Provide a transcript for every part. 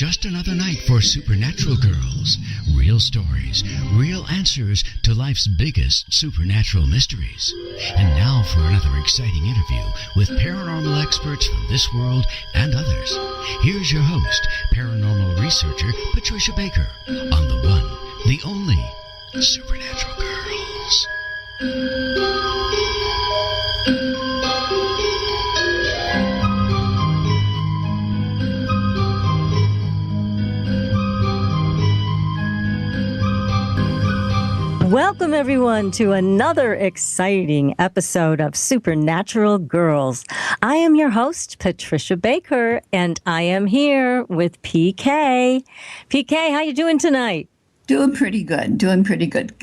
just another night for Supernatural Girls. Real stories, real answers to life's biggest supernatural mysteries. And now for another exciting interview with paranormal experts from this world and others. Here's your host, paranormal researcher Patricia Baker, on the one, the only Supernatural Girls. Welcome, everyone, to another exciting episode of Supernatural Girls. I am your host, Patricia Baker, and I am here with PK. PK, how you doing tonight? Doing pretty good.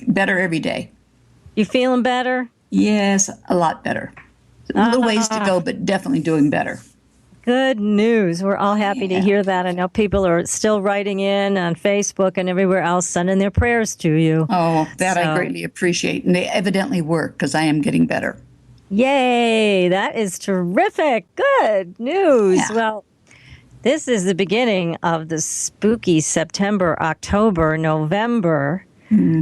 Better every day. You feeling better? Yes, a lot better. A little ways to go, but definitely doing better. Good news. We're all happy to hear that. I know people are still writing in on Facebook and everywhere else, sending their prayers to you. Oh, that I greatly appreciate. And they evidently work because I am getting better. Yay. That is terrific. Good news. Yeah. Well, this is the beginning of the spooky September, October, November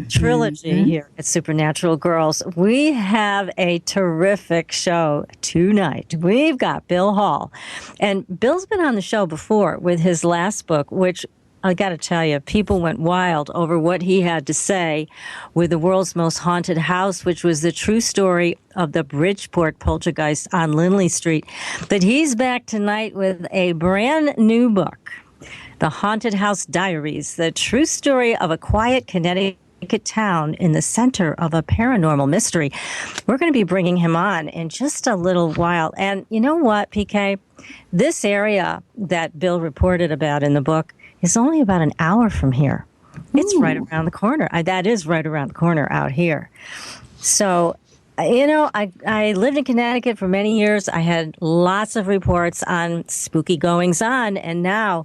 trilogy here at Supernatural Girls. We have a terrific show tonight. We've got Bill Hall. And Bill's been on the show before with his last book, which I got to tell you, people went wild over what he had to say with The World's Most Haunted House, which was the true story of the Bridgeport poltergeist on Lindley Street. But he's back tonight with a brand new book, The Haunted House Diaries, the true story of a quiet Connecticut town in the center of a paranormal mystery. We're going to be bringing him on in just a little while. And you know what, PK? This area that Bill reported about in the book is only about an hour from here. It's right around the corner. That is right around the corner out here. So, you know, I lived in Connecticut for many years. I had lots of reports on spooky goings-on, and now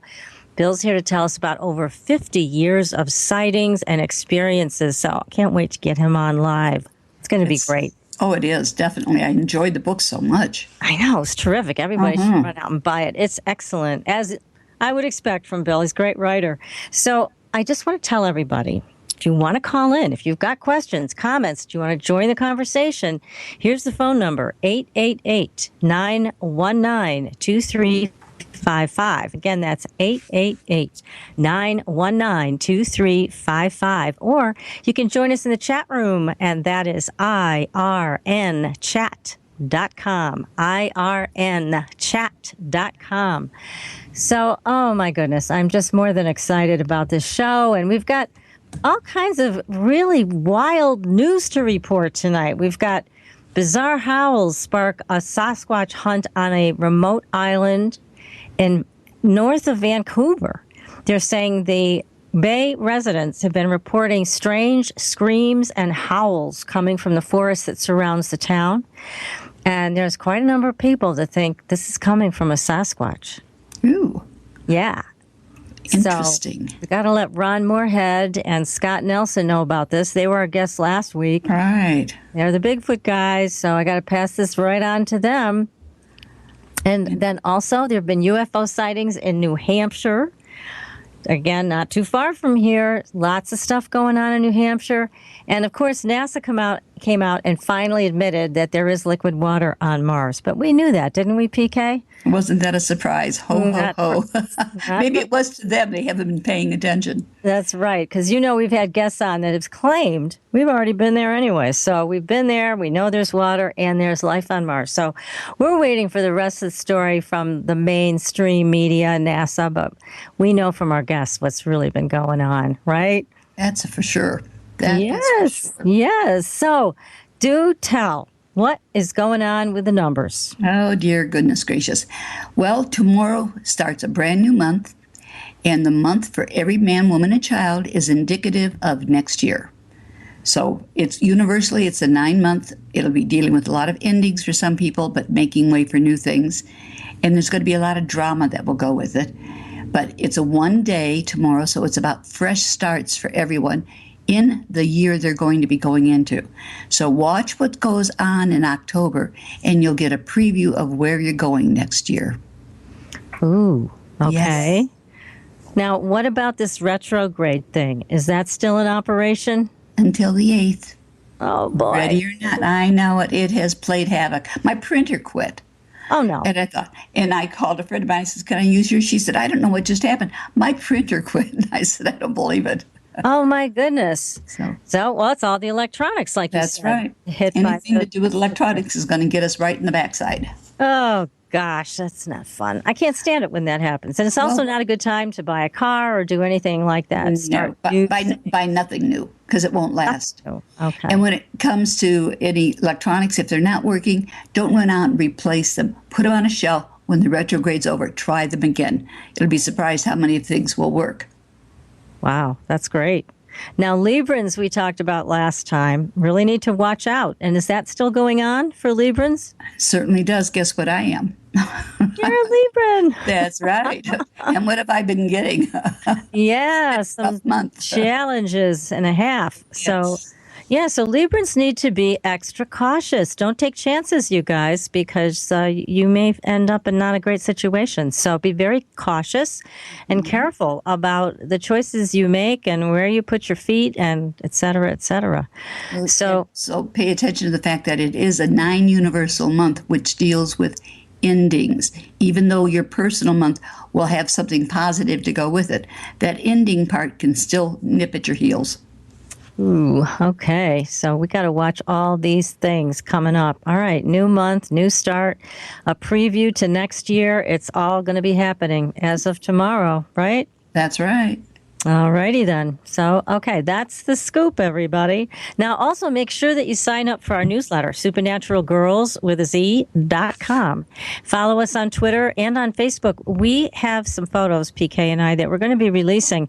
Bill's here to tell us about over 50 years of sightings and experiences. So I can't wait to get him on live. It's going to be great. Oh, it is, definitely. I enjoyed the book so much. I know. It's terrific. Everybody should run out and buy it. It's excellent, as I would expect from Bill. He's a great writer. So I just want to tell everybody, if you want to call in, if you've got questions, comments, do you want to join the conversation, here's the phone number, 888-919-2355. Again, that's 888-919-2355. Or you can join us in the chat room, and that is irnchat.com. irnchat.com. So, oh my goodness, I'm just more than excited about this show, and we've got all kinds of really wild news to report tonight. We've got bizarre howls spark a Sasquatch hunt on a remote island in north of Vancouver. They're saying the Bay residents have been reporting strange screams and howls coming from the forest that surrounds the town. And there's quite a number of people that think this is coming from a Sasquatch. Ooh. Yeah. Interesting. So we got to let Ron Moorhead and Scott Nelson know about this. They were our guests last week. Right. They're the Bigfoot guys, so I got to pass this right on to them. And then also, there have been UFO sightings in New Hampshire. Again, not too far from here. Lots of stuff going on in New Hampshire. And, of course, NASA came out and finally admitted that there is liquid water on Mars. But we knew that, didn't we, PK? Wasn't that a surprise? Ho, ho, ho. Maybe it was to them. They haven't been paying attention. That's right. Because, you know, we've had guests on that have claimed we've already been there anyway. So we've been there. We know there's water and there's life on Mars. So we're waiting for the rest of the story from the mainstream media, NASA. But we know from our guests what's really been going on, right? That's for sure. Yes. So do tell. What is going on with the numbers? Oh, dear goodness gracious. Well, tomorrow starts a brand new month, and the month for every man, woman, and child is indicative of next year. So it's universally, it's a 9-month. It'll be dealing with a lot of endings for some people, but making way for new things. And there's going to be a lot of drama that will go with it. But it's a one day tomorrow, so it's about fresh starts for everyone in the year they're going to be going into. So watch what goes on in October, and you'll get a preview of where you're going next year. Ooh, okay. Yes. Now, what about this retrograde thing? Is that still in operation? Until the 8th. Oh, boy. Ready or not, I know it. It has played havoc. My printer quit. Oh, no. And I called a friend of mine. I said, "Can I use yours?" She said, "I don't know what just happened. My printer quit." And I said, "I don't believe it." Oh, my goodness. Well, it's all the electronics, like you said. That's right. Hit Anything by to do with electronics is going to get us right in the backside. Oh, gosh, that's not fun. I can't stand it when that happens. And it's also not a good time to buy a car or do anything like that. No, buy nothing new because it won't last. Oh, okay. And when it comes to any electronics, if they're not working, don't run out and replace them. Put them on a shelf. When the retrograde's over, try them again. You'll be surprised how many things will work. Wow, that's great. Now, Librans, we talked about last time, really need to watch out. And is that still going on for Librans? Certainly does. Guess what I am? You're a Libran. That's right. And what have I been getting? Yeah, some challenges and a half. Yes. So Librans need to be extra cautious. Don't take chances, you guys, because you may end up in not a great situation. So be very cautious and careful about the choices you make and where you put your feet and et cetera, et cetera. So pay attention to the fact that it is a 9 universal month, which deals with endings. Even though your personal month will have something positive to go with it, that ending part can still nip at your heels. Ooh, okay. So we got to watch all these things coming up. All right, new month, new start, a preview to next year. It's all going to be happening as of tomorrow, right? That's right. All righty then. So, okay, that's the scoop, everybody. Now, also make sure that you sign up for our newsletter, supernaturalgirls.com. Follow us on Twitter and on Facebook. We have some photos, PK and I, that we're going to be releasing.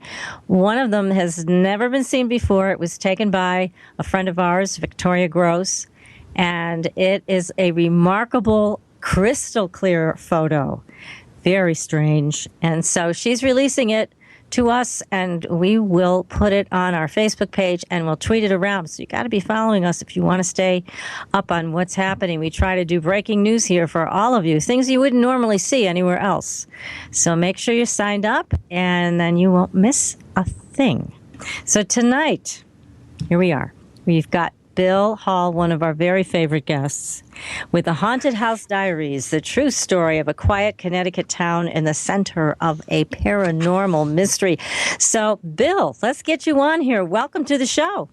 One of them has never been seen before. It was taken by a friend of ours, Victoria Gross, and it is a remarkable crystal clear photo. Very strange. And so she's releasing it to us, and we will put it on our Facebook page and we'll tweet it around. So you got to be following us if you want to stay up on what's happening. We try to do breaking news here for all of you, things you wouldn't normally see anywhere else. So make sure you're signed up, and then you won't miss a thing. So tonight, here we are. We've got Bill Hall, one of our very favorite guests, with the Haunted House Diaries, the true story of a quiet Connecticut town in the center of a paranormal mystery. So, Bill, let's get you on here. Welcome to the show.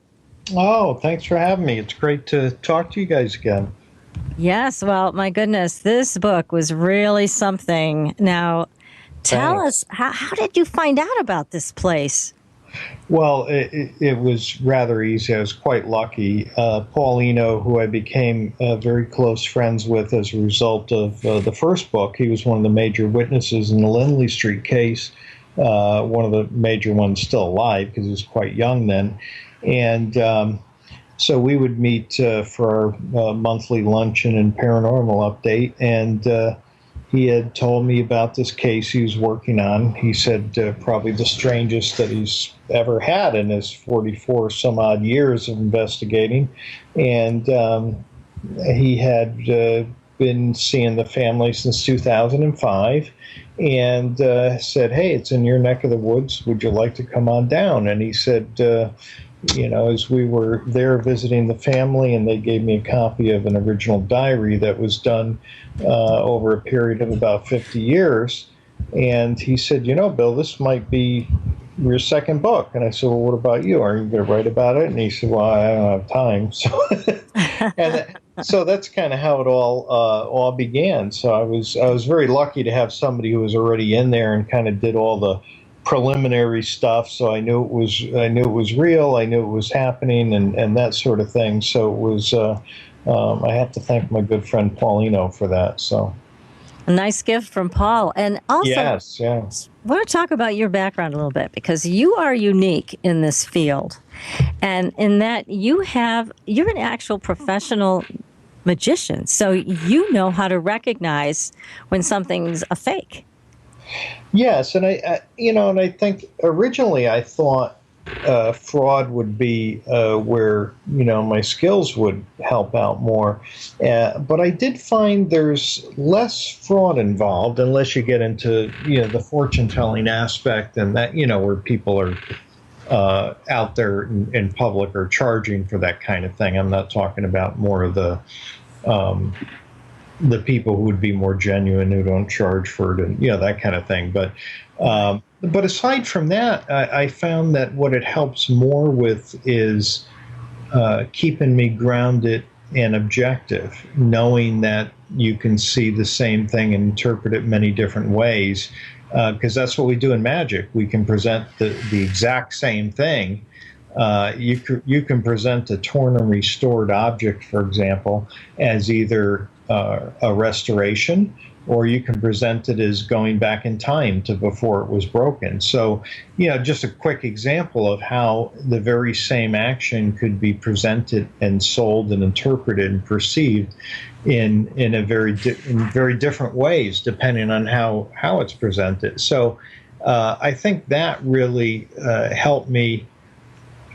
Oh, thanks for having me. It's great to talk to you guys again. Yes, well, my goodness, this book was really something. Now, tell us, how did you find out about this place? Well, it was rather easy. I was quite lucky. Paulino, who I became very close friends with as a result of the first book, he was one of the major witnesses in the Lindley Street case, one of the major ones still alive because he was quite young then. And so we would meet for our monthly luncheon and paranormal update, and he had told me about this case he was working on. He said probably the strangest that he's ever had in his 44 some odd years of investigating. And he had been seeing the family since 2005 and said, "Hey, it's in your neck of the woods. Would you like to come on down?" And he said, as we were there visiting the family, and they gave me a copy of an original diary that was done over a period of about 50 years. And he said, "Bill, this might be your second book." And I said, "Well, what about you? Are you going to write about it?" And he said, "Well, I don't have time." So that's kind of how it all began. So I was very lucky to have somebody who was already in there and kind of did all the preliminary stuff. So I knew it was real. I knew it was happening, and that sort of thing. So it was. I have to thank my good friend Paulino for that. So. A nice gift from Paul. And also, yes. I want to talk about your background a little bit, because you are unique in this field. And in that you're an actual professional magician. So you know how to recognize when something's a fake. Yes. And I think originally I thought fraud would be where my skills would help out more. But I did find there's less fraud involved unless you get into the fortune telling aspect, and that where people are out there in public or charging for that kind of thing. I'm not talking about more of the people who would be more genuine, who don't charge for it, and that kind of thing. But aside from that, I found that what it helps more with is keeping me grounded and objective, knowing that you can see the same thing and interpret it many different ways, because that's what we do in magic. We can present the exact same thing. You can present a torn and restored object, for example, as either a restoration, or you can present it as going back in time to before it was broken. So, just a quick example of how the very same action could be presented and sold and interpreted and perceived in very different ways, depending on how it's presented. So, I think that really helped me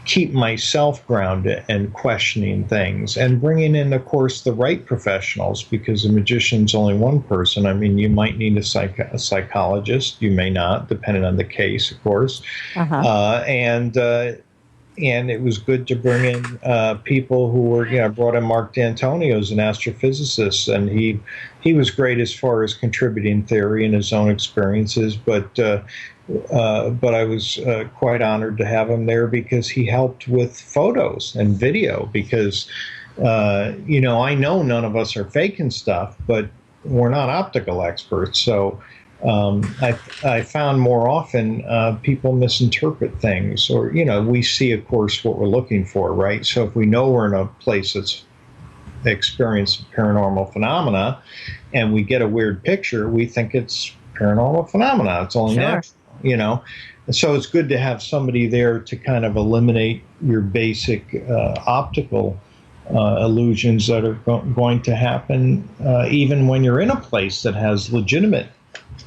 keep myself grounded and questioning things, and bringing in, of course, the right professionals, because a magician's only one person. I mean, you might need a psychologist, you may not, depending on the case, of course. And it was good to bring in people who were, I brought in Mark D'Antonio as an astrophysicist, and he was great as far as contributing theory and his own experiences, but I was quite honored to have him there because he helped with photos and video, because, I know none of us are faking stuff, but we're not optical experts. So I found more often people misinterpret things, or, we see, of course, what we're looking for, right? So if we know we're in a place that's experienced paranormal phenomena and we get a weird picture, we think it's paranormal phenomena. It's only natural. And so it's good to have somebody there to kind of eliminate your basic optical illusions that are going to happen even when you're in a place that has legitimate,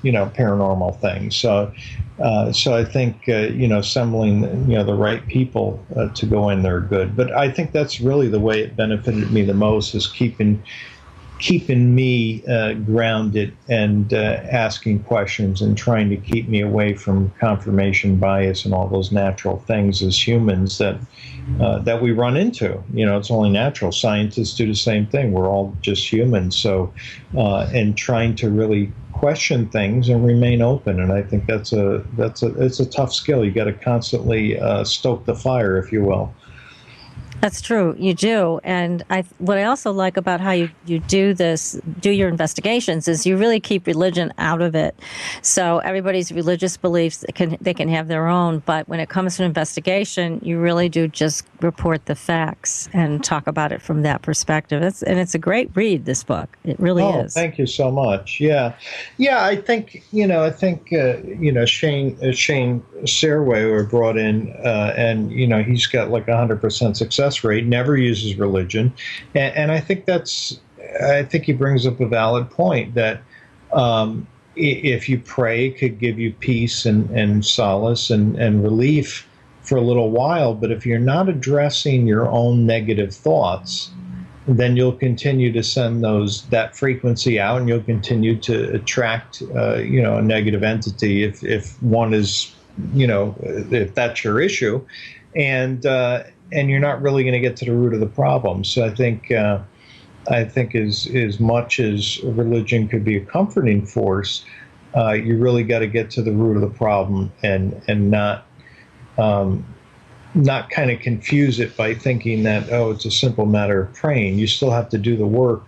paranormal things. So I think, assembling, the right people to go in there good. But I think that's really the way it benefited me the most, is keeping me grounded and asking questions, and trying to keep me away from confirmation bias and all those natural things as humans that we run into. It's only natural. Scientists do the same thing. We're all just humans. So, and trying to really question things and remain open. And I think it's a tough skill. You got to constantly stoke the fire, if you will. That's true. You do. And what I also like about how you do your investigations, is you really keep religion out of it. So everybody's religious beliefs, they can have their own. But when it comes to investigation, you really do just report the facts and talk about it from that perspective. And it's a great read, this book. It really is. Thank you so much. Yeah. I think, Shane Serway were brought in, and, he's got like 100% success rate, never uses religion. And I think he brings up a valid point that if you pray, it could give you peace and solace and relief for a little while. But if you're not addressing your own negative thoughts, then you'll continue to send that frequency out, and you'll continue to attract, a negative entity if one is, if that's your issue. And you're not really going to get to the root of the problem. So I think as much as religion could be a comforting force, you really got to get to the root of the problem, and not kind of confuse it by thinking that, it's a simple matter of praying. You still have to do the work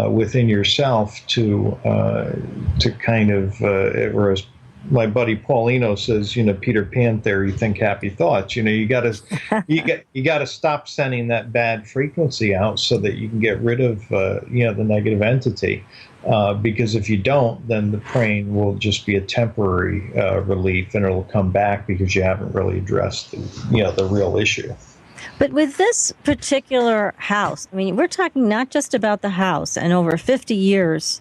within yourself to kind of, or as my buddy Paulino says, Peter Pan theory, think happy thoughts. You got to stop sending that bad frequency out so that you can get rid of the negative entity. Because if you don't, then the praying will just be a temporary relief, and it'll come back because you haven't really addressed the real issue. But with this particular house, I mean, we're talking not just about the house and over 50 years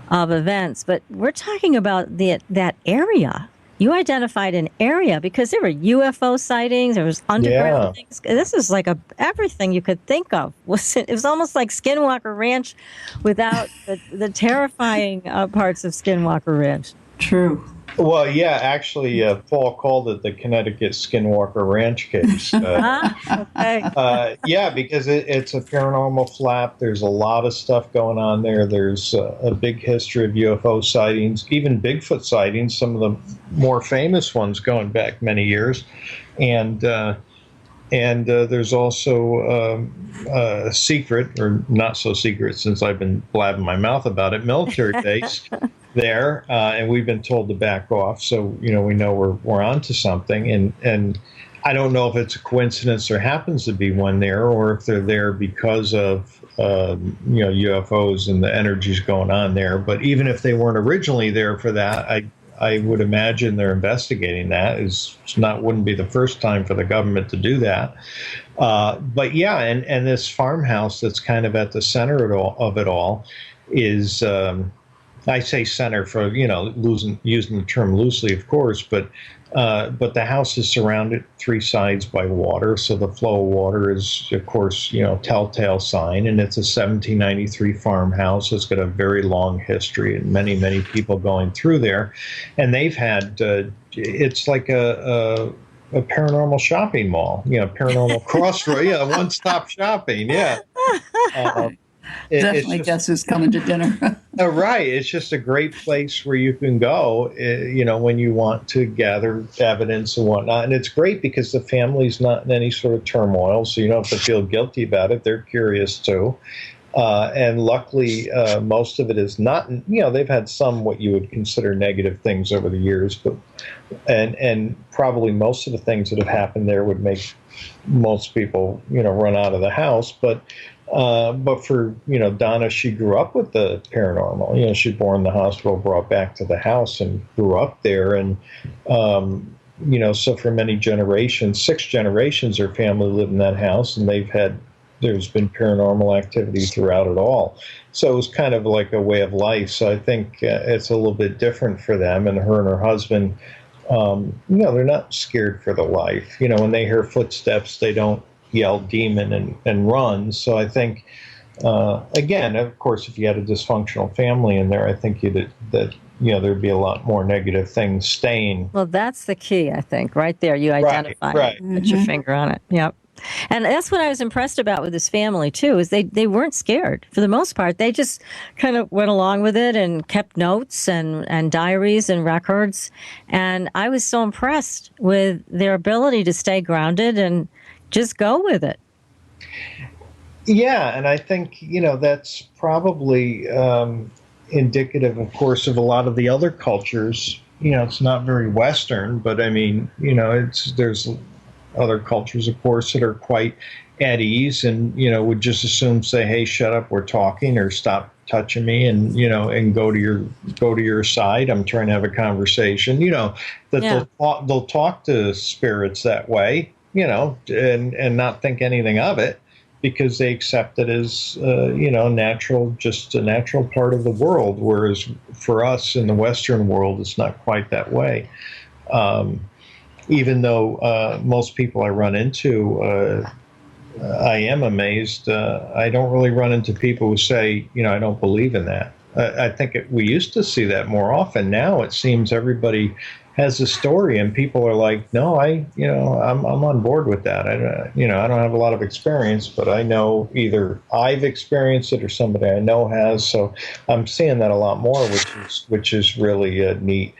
of events, but we're talking about that area. you identified an area because there were UFO sightings, there was underground things. This is like everything you could think of. It was almost like Skinwalker Ranch without the terrifying parts of Skinwalker Ranch. True. Well, yeah, actually, Paul called it the Connecticut Skinwalker Ranch case. Okay. Yeah, because it's a paranormal flap. There's a lot of stuff going on there. There's a big history of UFO sightings, even Bigfoot sightings, some of the more famous ones going back many years. And there's also a secret, or not so secret since I've been blabbing my mouth about it, military base there, and we've been told to back off. So, we know we're onto something. And I don't know if it's a coincidence there happens to be one there, or if they're there because of, UFOs and the energies going on there. But even if they weren't originally there for that, I would imagine they're investigating that. Wouldn't be the first time for the government to do that. But yeah, and this farmhouse that's kind of at the center of it all is, I say center for, using the term loosely, of course, but the house is surrounded three sides by water. So the flow of water is, of course, telltale sign. And it's a 1793 farmhouse. It's got a very long history and many, many people going through there. And they've had, it's like a paranormal shopping mall, paranormal crossroad, one-stop shopping, yeah. Definitely guess who's coming to dinner. Right. It's just a great place where you can go, when you want to gather evidence and whatnot. And it's great because the family's not in any sort of turmoil, so you don't have to feel guilty about it. They're curious too. And luckily, most of it is not, they've had some what you would consider negative things over the years, but and probably most of the things that have happened there would make most people, run out of the house. But for, Donna, she grew up with the paranormal. She's born in the hospital, brought back to the house, and grew up there. And, so for many generations, 6 generations, her family lived in that house, and there's been paranormal activity throughout it all. So it was kind of like a way of life. So I think it's a little bit different for them. And her husband, they're not scared for their life. When they hear footsteps, they don't yell demon and run. So I think, again, of course, if you had a dysfunctional family in there, I think there'd be a lot more negative things staying. Well, that's the key, I think, right there. You identify it, put your finger on it. Yep. And that's what I was impressed about with this family, too, is they weren't scared. For the most part, they just kind of went along with it and kept notes and diaries and records. And I was so impressed with their ability to stay grounded and just go with it. Yeah, and I think, that's probably indicative, of course, of a lot of the other cultures. It's not very Western, but I mean, there's other cultures, of course, that are quite at ease and, would just assume, say, hey, shut up, we're talking, or stop touching me, and, and go to your side. I'm trying to have a conversation, they'll talk to spirits that way, and not think anything of it, because they accept it as, natural, just a natural part of the world. Whereas for us in the Western world, it's not quite that way. Even though most people I run into, I am amazed. I don't really run into people who say, I don't believe in that. I think we used to see that more often. Now it seems everybody has a story, and people are like, no, I'm on board with that. I don't have a lot of experience, but I know either I've experienced it or somebody I know has. So I'm seeing that a lot more, which is really neat.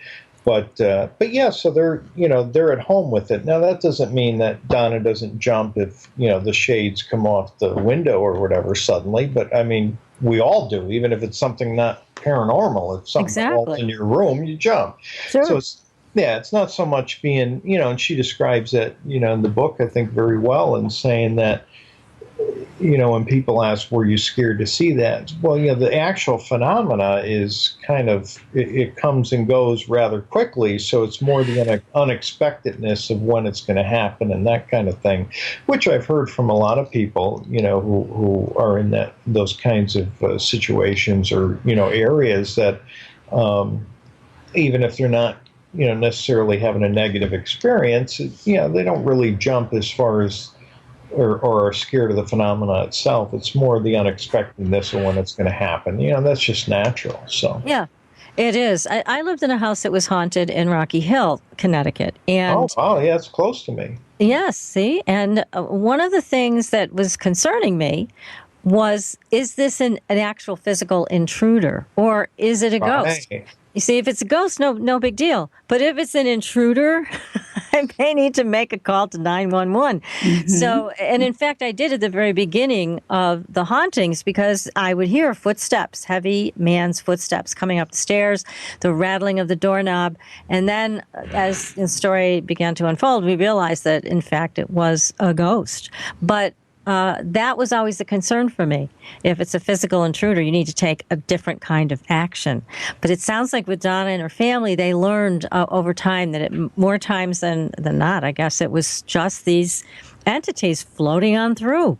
But yeah, so they're at home with it. Now that doesn't mean that Donna doesn't jump if the shades come off the window or whatever suddenly. But I mean, we all do, even if it's something not paranormal. If something falls in your room, you jump. Sure. So it's not so much being, and she describes it, in the book, I think, very well, in saying that, when people ask, were you scared to see that? Well, the actual phenomena is kind of, it comes and goes rather quickly. So it's more the unexpectedness of when it's going to happen and that kind of thing, which I've heard from a lot of people, who are in those kinds of situations or, areas that even if they're not, necessarily having a negative experience, they don't really jump as far as or are scared of the phenomena itself. It's more the unexpectedness of when it's going to happen. That's just natural. So Yeah, it is. I lived in a house that was haunted in Rocky Hill, Connecticut. And oh, yeah, it's close to me. yes, see? And one of the things that was concerning me was, is this an actual physical intruder, or is it a ghost? Right. You see, if it's a ghost, no big deal. But if it's an intruder, I may need to make a call to 911. So, and in fact, I did at the very beginning of the hauntings, because I would hear footsteps, heavy man's footsteps coming up the stairs, the rattling of the doorknob. And then as the story began to unfold, we realized that, in fact, it was a ghost. But that was always a concern for me. If it's a physical intruder, you need to take a different kind of action. But it sounds like with Donna and her family, they learned over time that more times than not, I guess, it was just these entities floating on through.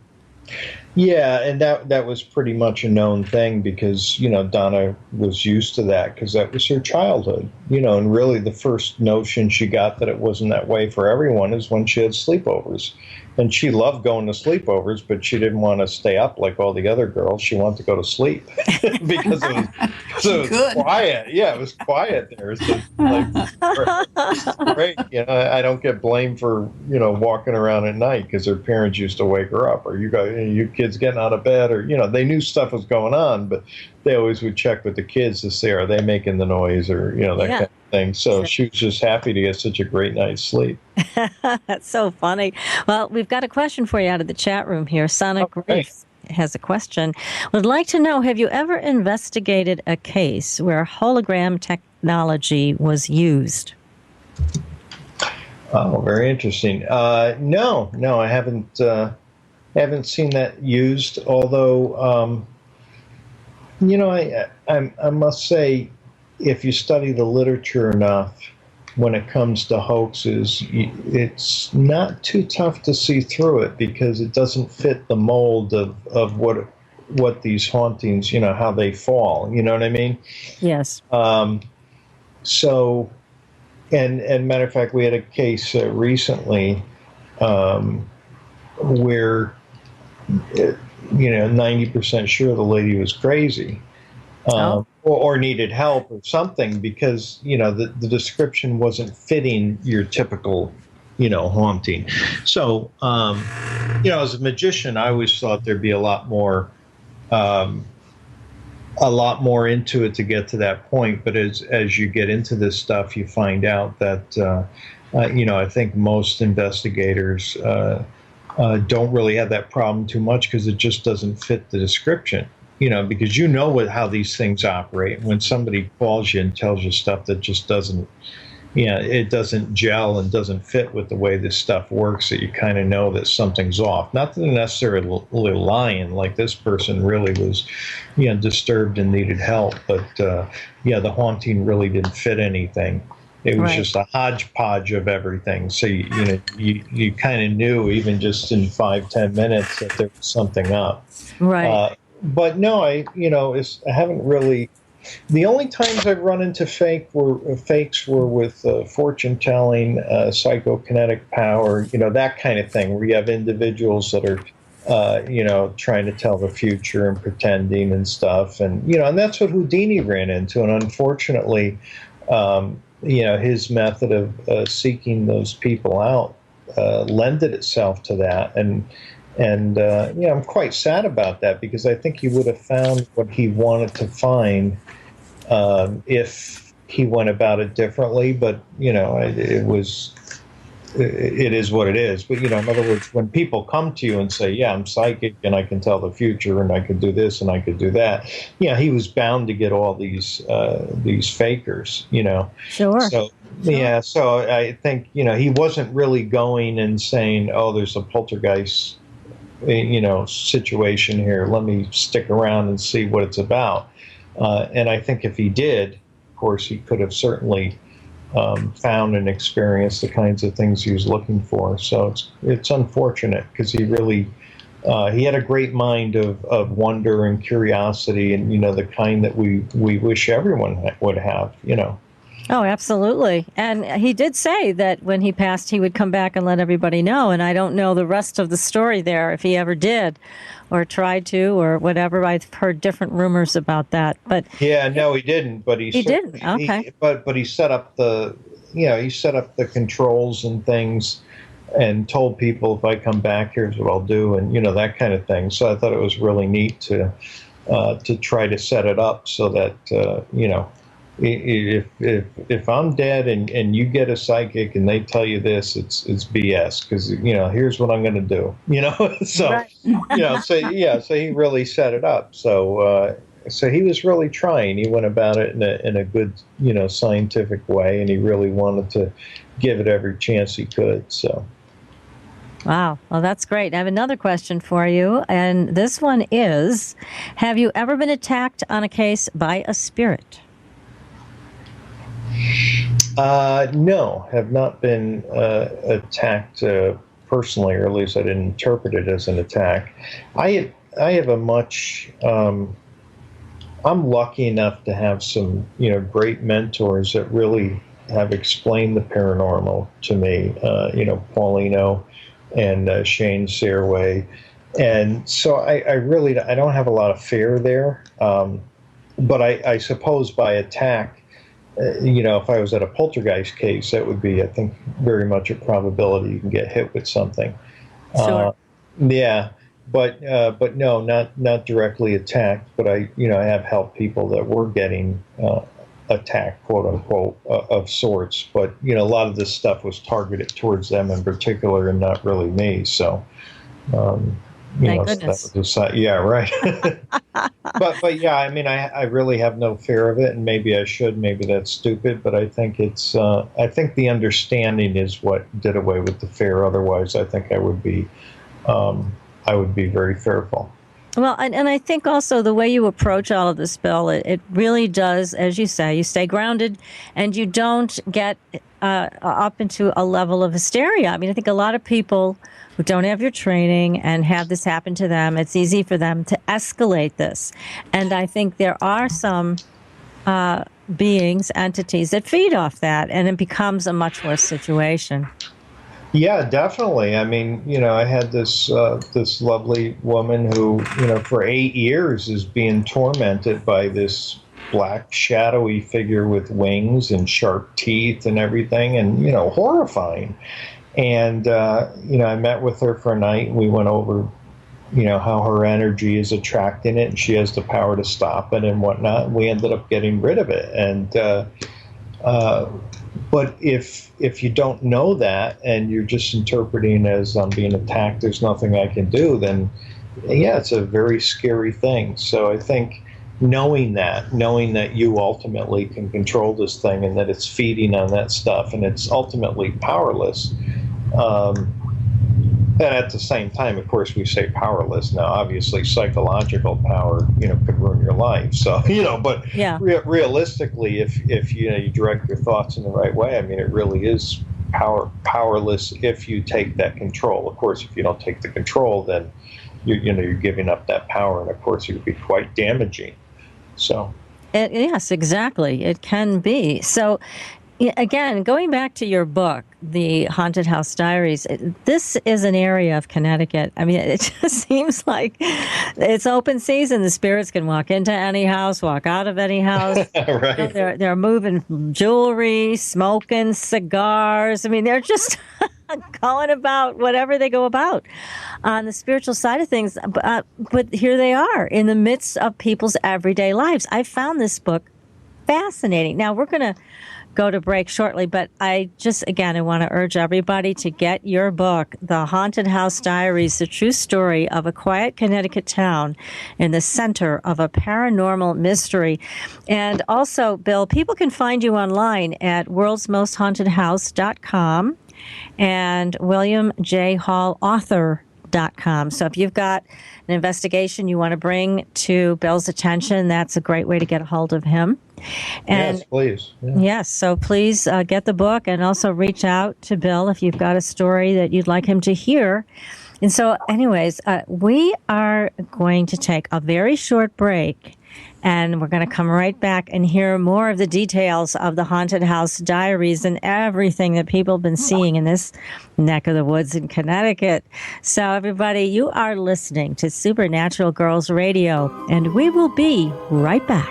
Yeah, and that was pretty much a known thing, because, Donna was used to that because that was her childhood, and really the first notion she got that it wasn't that way for everyone is when she had sleepovers. And she loved going to sleepovers, but she didn't want to stay up like all the other girls. She wanted to go to sleep because it was quiet. Yeah, it was quiet there. So, it's great. I don't get blamed for, walking around at night because her parents used to wake her up, or you kids getting out of bed, or, they knew stuff was going on, but they always would check with the kids to say, are they making the noise, or, that kind of thing. So she was just happy to get such a great night's sleep. That's so funny. Well, we've got a question for you out of the chat room here. Sonic Reef has a question. Would like to know, have you ever investigated a case where hologram technology was used? Oh, very interesting. No, I haven't seen that used. Although, I must say, if you study the literature enough, when it comes to hoaxes, it's not too tough to see through it, because it doesn't fit the mold of what these hauntings, how they fall. You know what I mean? Yes. So, and matter of fact, we had a case recently where, 90% sure the lady was crazy. Or needed help or something, because the description wasn't fitting your typical haunting. So as a magician, I always thought there'd be a lot more into it to get to that point. But as you get into this stuff, you find out that I think most investigators don't really have that problem too much, because it just doesn't fit the description. Because how these things operate. When somebody calls you and tells you stuff that just doesn't, it doesn't gel and doesn't fit with the way this stuff works, that you kind of know that something's off. Not that they're necessarily lying, like this person really was, disturbed and needed help. But, the haunting really didn't fit anything. It was just a hodgepodge of everything. So, you kind of knew, even just in 5-10 minutes, that there was something up. Right. But no, I haven't really. The only times I've run into fakes were with fortune telling, psychokinetic power, that kind of thing, where you have individuals that are, trying to tell the future and pretending and stuff, and and that's what Houdini ran into, and unfortunately, his method of seeking those people out lended itself to that, And I'm quite sad about that, because I think he would have found what he wanted to find if he went about it differently. But it is what it is. But in other words, when people come to you and say, "Yeah, I'm psychic and I can tell the future and I could do this and I could do that," he was bound to get all these fakers. Sure. So. Yeah, so I think he wasn't really going and saying, "Oh, there's a poltergeist situation here. Let me stick around and see what it's about." And I think if he did, of course, he could have certainly found and experienced the kinds of things he was looking for. So it's unfortunate, because he really he had a great mind of wonder and curiosity, and the kind that we wish everyone would have. Oh, absolutely. And he did say that when he passed, he would come back and let everybody know. And I don't know the rest of the story there, if he ever did or tried to or whatever. I've heard different rumors about that. But yeah, no, he didn't. But he didn't. Okay. But he set up the controls and things, and told people, if I come back, here's what I'll do, and that kind of thing. So I thought it was really neat to try to set it up so that if I'm dead and you get a psychic and they tell you this, it's BS, because here's what I'm going to do. So Right. so he really set it up. So he was really trying. He went about it in a good scientific way, and he really wanted to give it every chance he could. So. Wow. Well, that's great. I have another question for you. And this one is, have you ever been attacked on a case by a spirit? No, have not been attacked personally, or at least I didn't interpret it as an attack. I have a much... I'm lucky enough to have some, great mentors that really have explained the paranormal to me. Paulino and Shane Sairway, and so I don't have a lot of fear there. But I suppose by attack, if I was at a poltergeist case, that would be, I think, very much a probability you can get hit with something. Sure. Yeah. But no, not directly attacked. But I have helped people that were getting attacked, quote unquote, of sorts. But a lot of this stuff was targeted towards them in particular, and not really me. So, Thank goodness. So that was yeah, right. but yeah, I mean, I really have no fear of it, and maybe I should. Maybe that's stupid, but I think it's. I think the understanding is what did away with the fear. Otherwise, I think I would be. I would be very fearful. Well, and I think also the way you approach all of this, Bill, it really does, as you say, you stay grounded and you don't get up into a level of hysteria. I mean, I think a lot of people who don't have your training and have this happen to them, it's easy for them to escalate this. And I think there are some beings, entities that feed off that, and it becomes a much worse situation. Yeah, definitely. I mean, I had this lovely woman who, for 8 years is being tormented by this black shadowy figure with wings and sharp teeth and everything, and horrifying. And I met with her for a night, and we went over how her energy is attracting it, and she has the power to stop it and whatnot. We ended up getting rid of it, and but if you don't know that and you're just interpreting as I'm being attacked, there's nothing I can do, then yeah, it's a very scary thing. So I think knowing that you ultimately can control this thing, and that it's feeding on that stuff, and it's ultimately powerless. And at the same time, of course, we say powerless. Now, obviously, psychological power, could ruin your life. So, but yeah. Realistically, if you direct your thoughts in the right way, I mean, it really is powerless if you take that control. Of course, if you don't take the control, then you're giving up that power, and of course, it could be quite damaging. So, yes, exactly, it can be. So. Again, going back to your book, The Haunted House Diaries, this is an area of Connecticut. I mean, it just seems like it's open season. The spirits can walk into any house, walk out of any house. Right. They're moving jewelry, smoking cigars. I mean, they're just going about whatever they go about on the spiritual side of things. But here they are in the midst of people's everyday lives. I found this book fascinating. Now, we're going to go to break shortly, but I want to urge everybody to get your book, The Haunted House Diaries, the true story of a quiet Connecticut town in the center of a paranormal mystery. And also, Bill, people can find you online at worldsmosthauntedhouse.com and WilliamJHallAuthor.com. So if you've got an investigation you want to bring to Bill's attention, that's a great way to get a hold of him. And yes, please. Yeah. Yes, so please get the book, and also reach out to Bill if you've got a story that you'd like him to hear. And so anyways, we are going to take a very short break. And we're going to come right back and hear more of the details of the haunted house diaries and everything that people have been seeing in this neck of the woods in Connecticut. So everybody, you are listening to Supernatural Girls Radio, and we will be right back.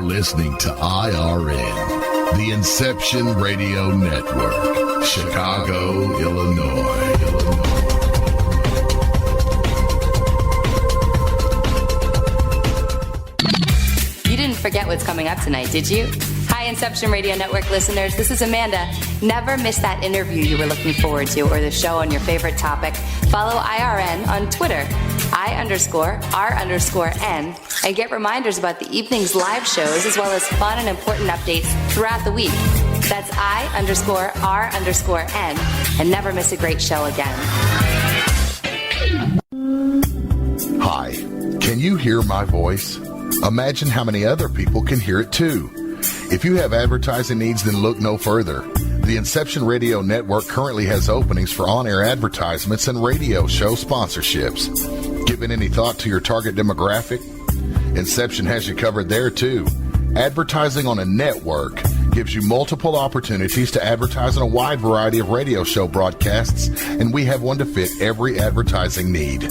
Listening to IRN, the Inception Radio Network, Chicago, Illinois. You didn't forget what's coming up tonight, did you? Hi, Inception Radio Network listeners. This is Amanda. Never miss that interview you were looking forward to or the show on your favorite topic. Follow IRN on Twitter, I_R_N, and get reminders about the evening's live shows as well as fun and important updates throughout the week. That's I_R_N, and never miss a great show again. Hi, can you hear my voice? Imagine how many other people can hear it too. If you have advertising needs, then look no further. The Inception Radio Network currently has openings for on-air advertisements and radio show sponsorships. Given any thought to your target demographic? Inception has you covered there too. Advertising on a network gives you multiple opportunities to advertise on a wide variety of radio show broadcasts, and we have one to fit every advertising need.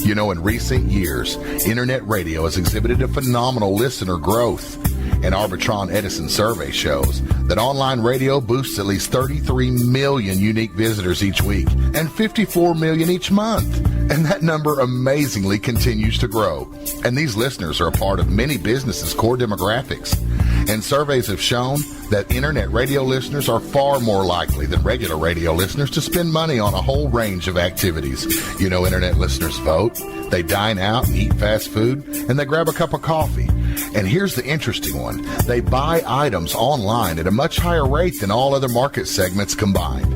You know, in recent years, internet radio has exhibited a phenomenal listener growth. An Arbitron Edison survey shows that online radio boosts at least 33 million unique visitors each week and 54 million each month. And that number amazingly continues to grow. And these listeners are a part of many businesses' core demographics. And surveys have shown that internet radio listeners are far more likely than regular radio listeners to spend money on a whole range of activities. You know, internet listeners vote, they dine out and eat fast food, and they grab a cup of coffee. And here's the interesting one. They buy items online at a much higher rate than all other market segments combined.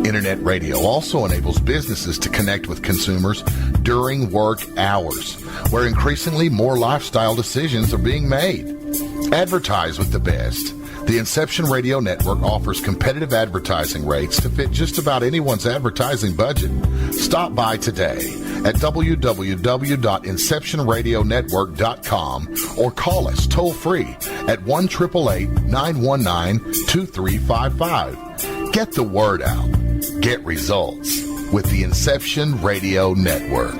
Internet radio also enables businesses to connect with consumers during work hours, where increasingly more lifestyle decisions are being made. Advertise with the best. The Inception Radio Network offers competitive advertising rates to fit just about anyone's advertising budget. Stop by today at www.inceptionradionetwork.com or call us toll-free at 1-888-919-2355. Get the word out. Get results with the Inception Radio Network.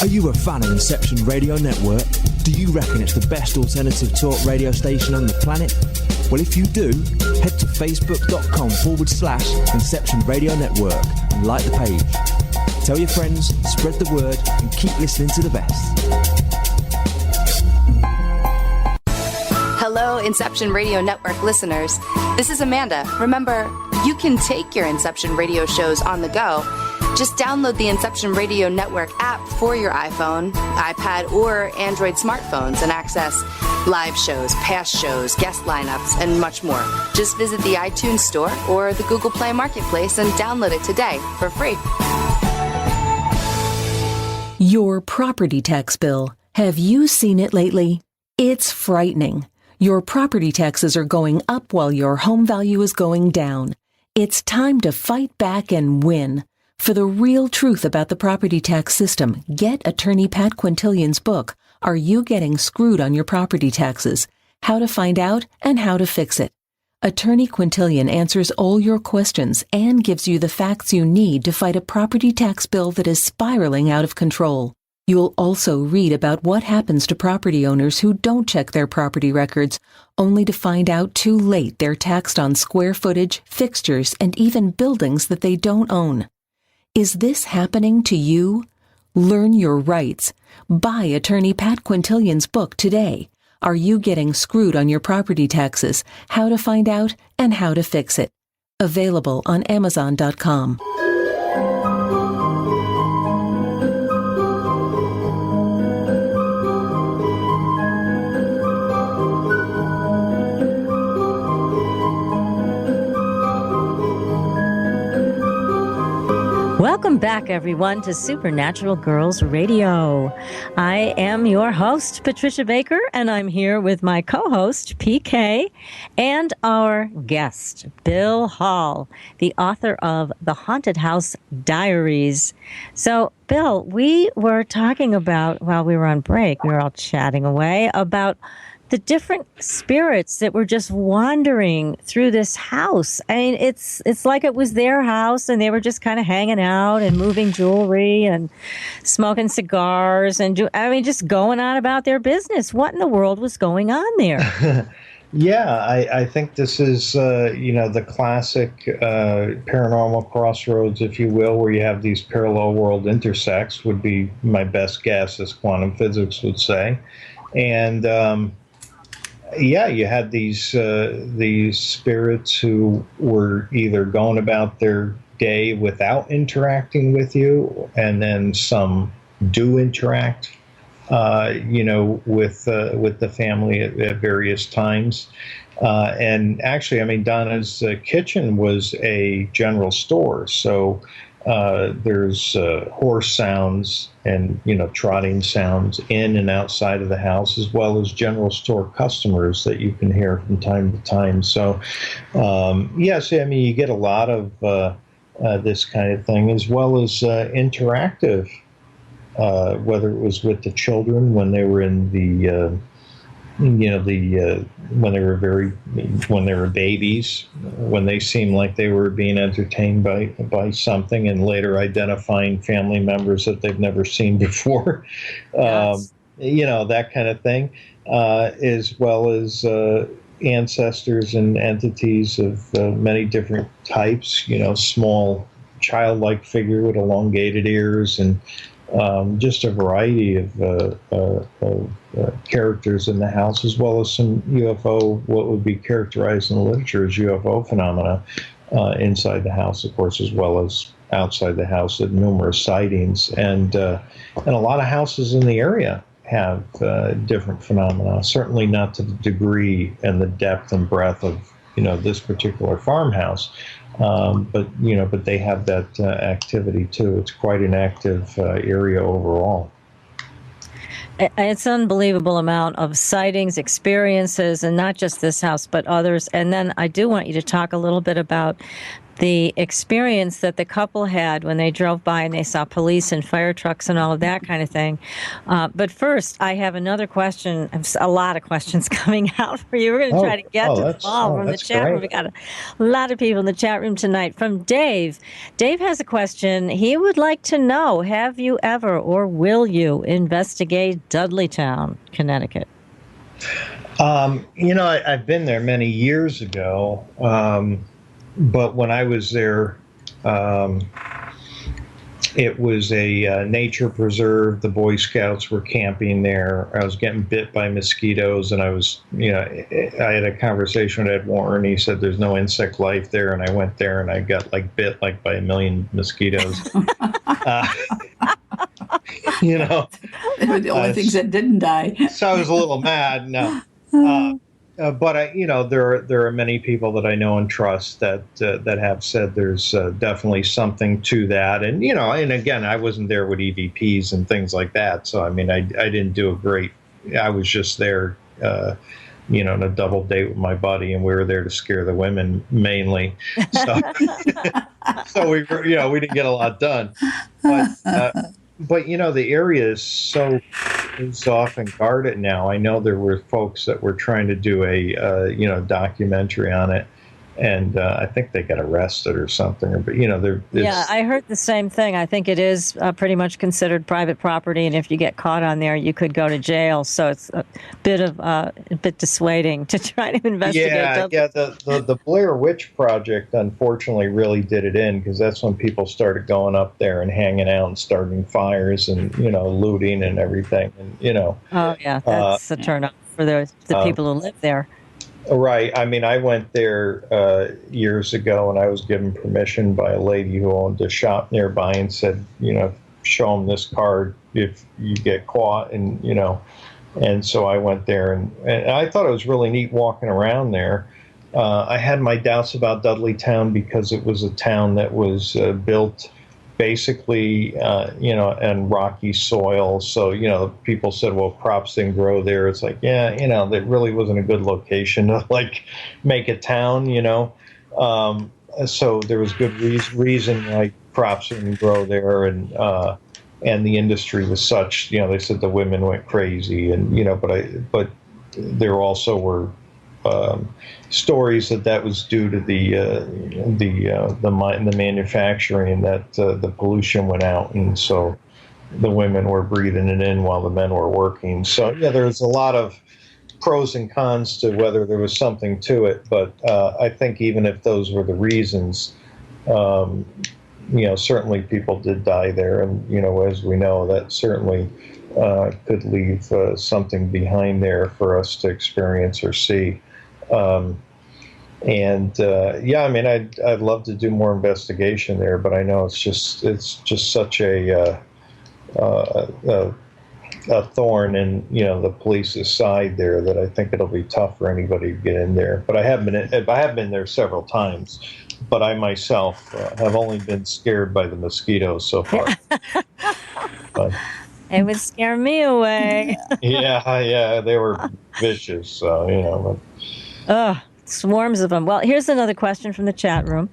Are you a fan of Inception Radio Network? Do you reckon it's the best alternative talk radio station on the planet? Well, if you do, head to facebook.com/Inception Radio Network and like the page. Tell your friends, spread the word, and keep listening to the best. Hello, Inception Radio Network listeners. This is Amanda. Remember, you can take your Inception Radio shows on the go. Just download the Inception Radio Network app for your iPhone, iPad, or Android smartphones and access live shows, past shows, guest lineups, and much more. Just visit the iTunes Store or the Google Play Marketplace and download it today for free. Your property tax bill. Have you seen it lately? It's frightening. Your property taxes are going up while your home value is going down. It's time to fight back and win. For the real truth about the property tax system, get attorney Pat Quintilian's book, Are You Getting Screwed on Your Property Taxes? How to Find Out and How to Fix It. Attorney Quintilian answers all your questions and gives you the facts you need to fight a property tax bill that is spiraling out of control. You'll also read about what happens to property owners who don't check their property records, only to find out too late they're taxed on square footage, fixtures, and even buildings that they don't own. Is this happening to you? Learn your rights. Buy attorney Pat Quintilian's book today. Are You Getting Screwed on Your Property Taxes? How to Find Out and How to Fix It. Available on Amazon.com. Welcome back, everyone, to Supernatural Girls Radio. I am your host, Patricia Baker, and I'm here with my co-host, PK, and our guest, Bill Hall, the author of The Haunted House Diaries. So, Bill, we were talking about, while we were on break, we were all chatting away about the different spirits that were just wandering through this house. I mean, it's like it was their house, and they were just kind of hanging out and moving jewelry and smoking cigars and just going on about their business. What in the world was going on there? Yeah, I think this is, the classic paranormal crossroads, if you will, where you have these parallel world intersects, would be my best guess, as quantum physics would say. And, you had these spirits who were either going about their day without interacting with you, and then some do interact, with the family at various times. And actually, I mean, Donna's kitchen was a general store, so there's horse sounds and, trotting sounds in and outside of the house, as well as general store customers that you can hear from time to time. So, yes, I mean, you get a lot of this kind of thing, as well as interactive, whether it was with the children when they were in the when they were babies, when they seemed like they were being entertained by something, and later identifying family members that they've never seen before, Yes. That kind of thing, as well as ancestors and entities of many different types, small childlike figure with elongated ears, and just a variety of characters in the house, as well as some UFO, what would be characterized in the literature as UFO phenomena inside the house, of course, as well as outside the house, at numerous sightings. And a lot of houses in the area have different phenomena, certainly not to the degree and the depth and breadth of, this particular farmhouse. But they have that activity too. It's quite an active area overall. It's an unbelievable amount of sightings, experiences, and not just this house, but others. And then I do want you to talk a little bit about the experience that the couple had when they drove by and they saw police and fire trucks and all of that kind of thing. But first, I have another question. A lot of questions coming out for you. We're going to try to get to them all from the chat room. We got a lot of people in the chat room tonight. From Dave. Dave has a question. He would like to know, have you ever or will you investigate Dudleytown, Connecticut? I've been there many years ago. But when I was there, it was a nature preserve. The Boy Scouts were camping there. I was getting bit by mosquitoes, and I was, I had a conversation with Ed Warren. He said there's no insect life there, and I went there and I got bit by a million mosquitoes. They were the only things that didn't die. So I was a little mad. No. But there are many people that I know and trust that have said there's definitely something to that, and and again, I wasn't there with EVPs and things like that, so I mean, I didn't do a great. I was just there, in a double date with my buddy, and we were there to scare the women mainly. So, so we didn't get a lot done, but the area is so off and guarded now. I know there were folks that were trying to do a documentary on it, and I think they got arrested or something. But yeah, I heard the same thing. I think it is pretty much considered private property, and if you get caught on there, you could go to jail. So it's a bit dissuading to try to investigate. Yeah. The Blair Witch Project, unfortunately, really did it in, because that's when people started going up there and hanging out and starting fires and looting and everything. And Oh yeah, that's a turnoff for the people who live there. Right. I mean, I went there years ago, and I was given permission by a lady who owned a shop nearby, and said, show them this card if you get caught, and and so I went there, and I thought it was really neat walking around there. I had my doubts about Dudleytown because it was a town that was built basically, and rocky soil. So, people said, well, crops didn't grow there. It's like, that really wasn't a good location to like make a town, So there was good reason why crops didn't grow there. And the industry was such, they said the women went crazy and, but there also were, stories that was due to the manufacturing, that the pollution went out, and so the women were breathing it in while the men were working. So there's a lot of pros and cons to whether there was something to it, but I think even if those were the reasons, certainly people did die there, and as we know, that certainly could leave something behind there for us to experience or see. I'd love to do more investigation there, but I know it's just such a thorn in the police's side there that I think it'll be tough for anybody to get in there. But I have been there several times, but I myself have only been scared by the mosquitoes so far. It would scare me away. Yeah, they were vicious. So swarms of them. Well, here's another question from the chat room.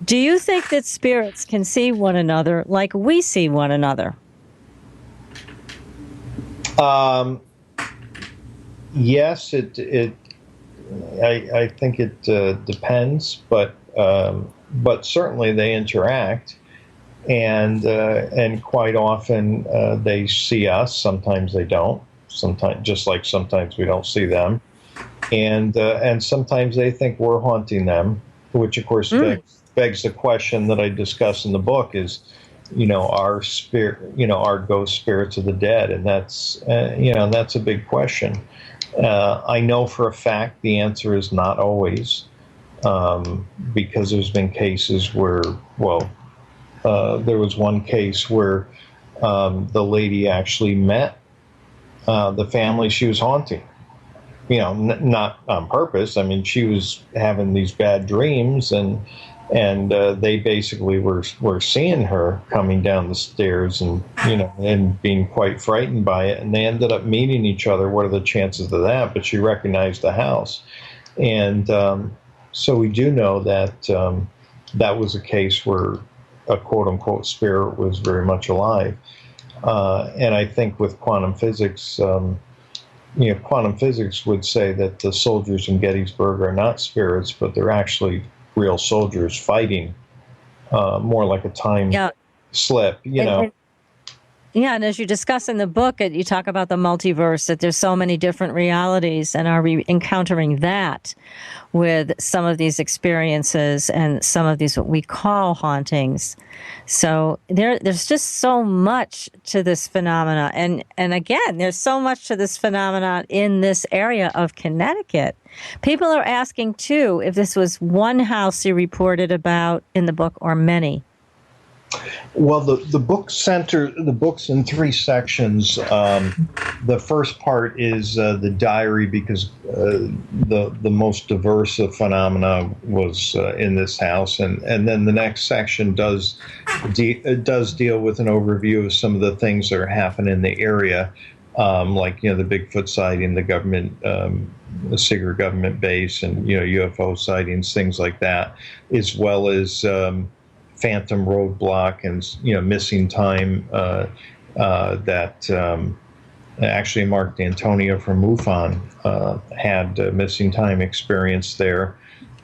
Do you think that spirits can see one another like we see one another? Yes, I think it depends, but certainly they interact, and quite often they see us. Sometimes they don't. Sometimes we don't see them. And sometimes they think we're haunting them, which of course begs the question that I discuss in the book is, our spirit, our ghost spirits of the dead, and that's a big question. I know for a fact the answer is not always, because there's been cases where, there was one case where the lady actually met the family she was haunting. Not on purpose. I mean, she was having these bad dreams, and they basically were seeing her coming down the stairs, and and being quite frightened by it. And they ended up meeting each other. What are the chances of that? But she recognized the house, and so we do know that that was a case where a quote unquote spirit was very much alive. And I think with quantum physics. Quantum physics would say that the soldiers in Gettysburg are not spirits, but they're actually real soldiers fighting, more like a time slip, And as you discuss in the book, you talk about the multiverse, that there's so many different realities, and are we encountering that with some of these experiences and some of these what we call hauntings. So there's just so much to this phenomena. And again, there's so much to this phenomenon in this area of Connecticut. People are asking, too, if this was one house you reported about in the book or many. Well, the book's in three sections. The first part is the diary, because the most diverse of phenomena was in this house, and then the next section does deal with an overview of some of the things that are happening in the area, like the Bigfoot sighting, the government, the secret government base, and UFO sightings, things like that, as well as phantom roadblock and missing time that actually Mark D'Antonio from MUFON had a missing time experience there,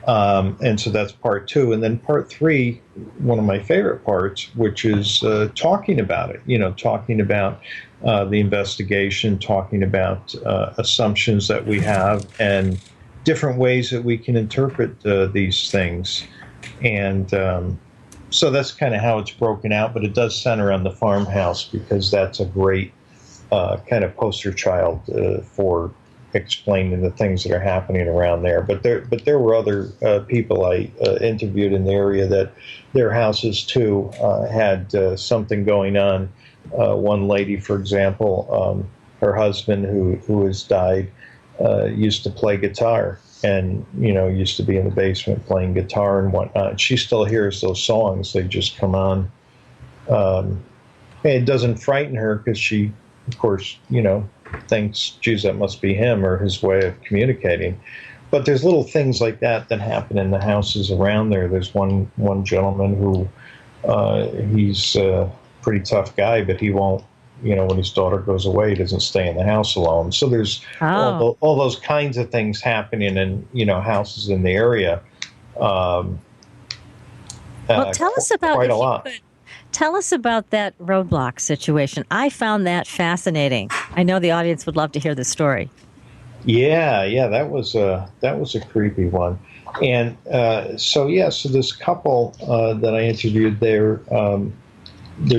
and so that's part two. And then part three, one of my favorite parts, which is talking about it, talking about the investigation, talking about assumptions that we have and different ways that we can interpret these things. And so that's kind of how it's broken out, but it does center on the farmhouse, because that's a great kind of poster child for explaining the things that are happening around there. But there were other people I interviewed in the area that their houses too had something going on. One lady, for example, her husband, who has died, used to play guitar. And, used to be in the basement playing guitar and whatnot. She still hears those songs. They just come on It doesn't frighten her because she, of course, thinks, geez, that must be him or his way of communicating. But there's little things like that happen in the houses around there. There's one gentleman who he's a pretty tough guy, but he won't, when his daughter goes away, he doesn't stay in the house alone. So there's all those kinds of things happening in, houses in the area. Well, tell us about quite a lot. Tell us about that roadblock situation. I found that fascinating. I know the audience would love to hear the story. Yeah, that was a creepy one. And so this couple that I interviewed, they're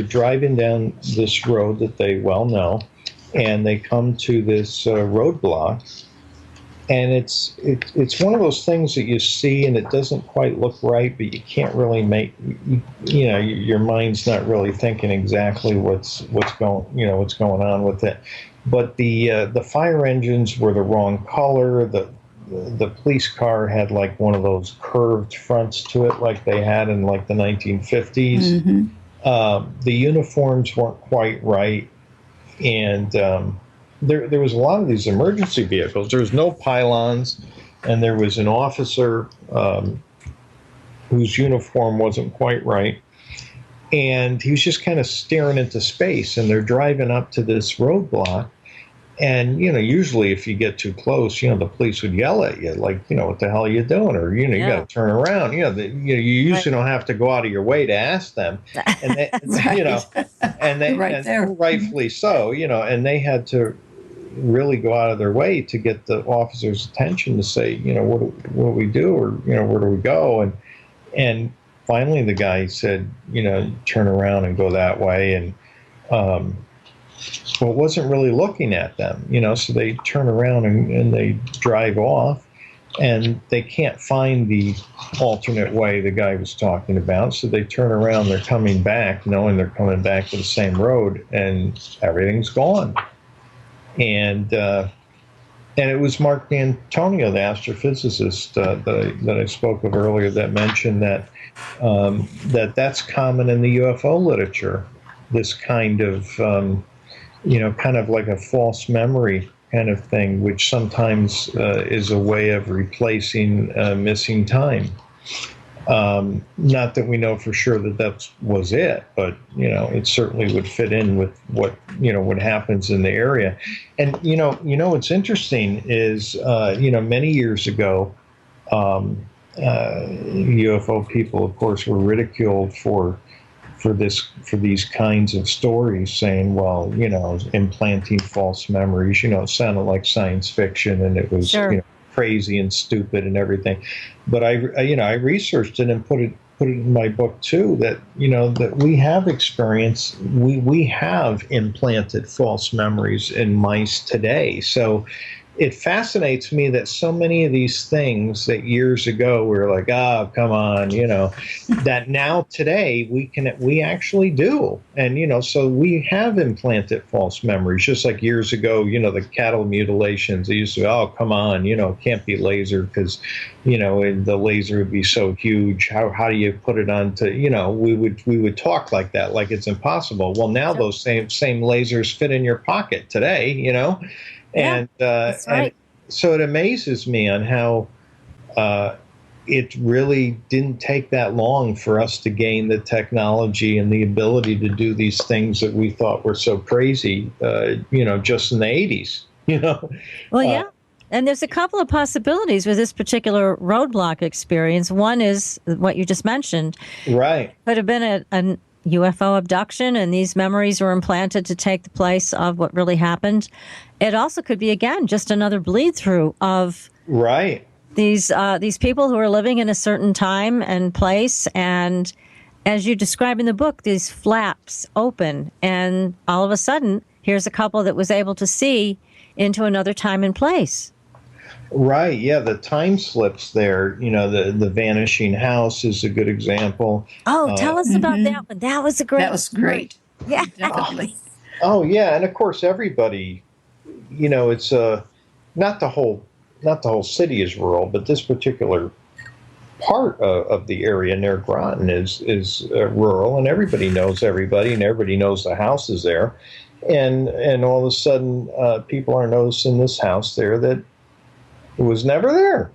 driving down this road that they well know, and they come to this roadblock, and it's one of those things that you see and it doesn't quite look right, but you can't really your mind's not really thinking exactly what's going on with it. But the fire engines were the wrong color. The police car had like one of those curved fronts to it, like they had in like the 1950s. Mm-hmm. The uniforms weren't quite right, and there was a lot of these emergency vehicles. There was no pylons, and there was an officer whose uniform wasn't quite right, and he was just kind of staring into space. And they're driving up to this roadblock. And, usually if you get too close, the police would yell at you, like, what the hell are you doing? Or, you got to turn around. You usually don't have to go out of your way to ask them. And they, and rightfully so, and they had to really go out of their way to get the officer's attention to say, what do we do? Or, where do we go? And finally the guy said, turn around and go that way. And, well, wasn't really looking at them, so they turn around and they drive off, and they can't find the alternate way the guy was talking about. So they turn around, they're coming back, knowing they're coming back to the same road, and everything's gone. And it was Mark D'Antonio, the astrophysicist that I spoke of earlier, that mentioned that that's common in the UFO literature, this kind of kind of like a false memory kind of thing, which sometimes is a way of replacing missing time. Not that we know for sure that was it, but, it certainly would fit in with what happens in the area. And, what's interesting is, many years ago, UFO people, of course, were ridiculed for these kinds of stories, saying, well, implanting false memories, it sounded like science fiction, and it was crazy and stupid and everything. But I researched it and put it in my book too, that that we have experienced, we have implanted false memories in mice today. So it fascinates me that so many of these things that years ago we were like, come on, that now today we actually do. And, so we have implanted false memories, just like years ago, the cattle mutilations, they used to, come on, it can't be laser because, and the laser would be so huge. How do you put it onto, we would talk like that, like it's impossible. Well, now those same lasers fit in your pocket today, And, that's right. And so it amazes me on how it really didn't take that long for us to gain the technology and the ability to do these things that we thought were so crazy, just in the 80s, Well, yeah. And there's a couple of possibilities with this particular roadblock experience. One is what you just mentioned. Right. Could have been a UFO abduction, and these memories were implanted to take the place of what really happened. It also could be, again, just another bleed through of these people who are living in a certain time and place, and as you describe in the book, these flaps open, and all of a sudden, here's a couple that was able to see into another time and place. Right, yeah, the time slips there. The vanishing house is a good example. Oh, tell us about that one. That was That was great. Yeah, definitely. Oh, yeah, and of course everybody, it's not the whole city is rural, but this particular part of the area near Groton is rural, and everybody knows everybody, and everybody knows the houses there. And all of a sudden, people are noticing this house there that was never there.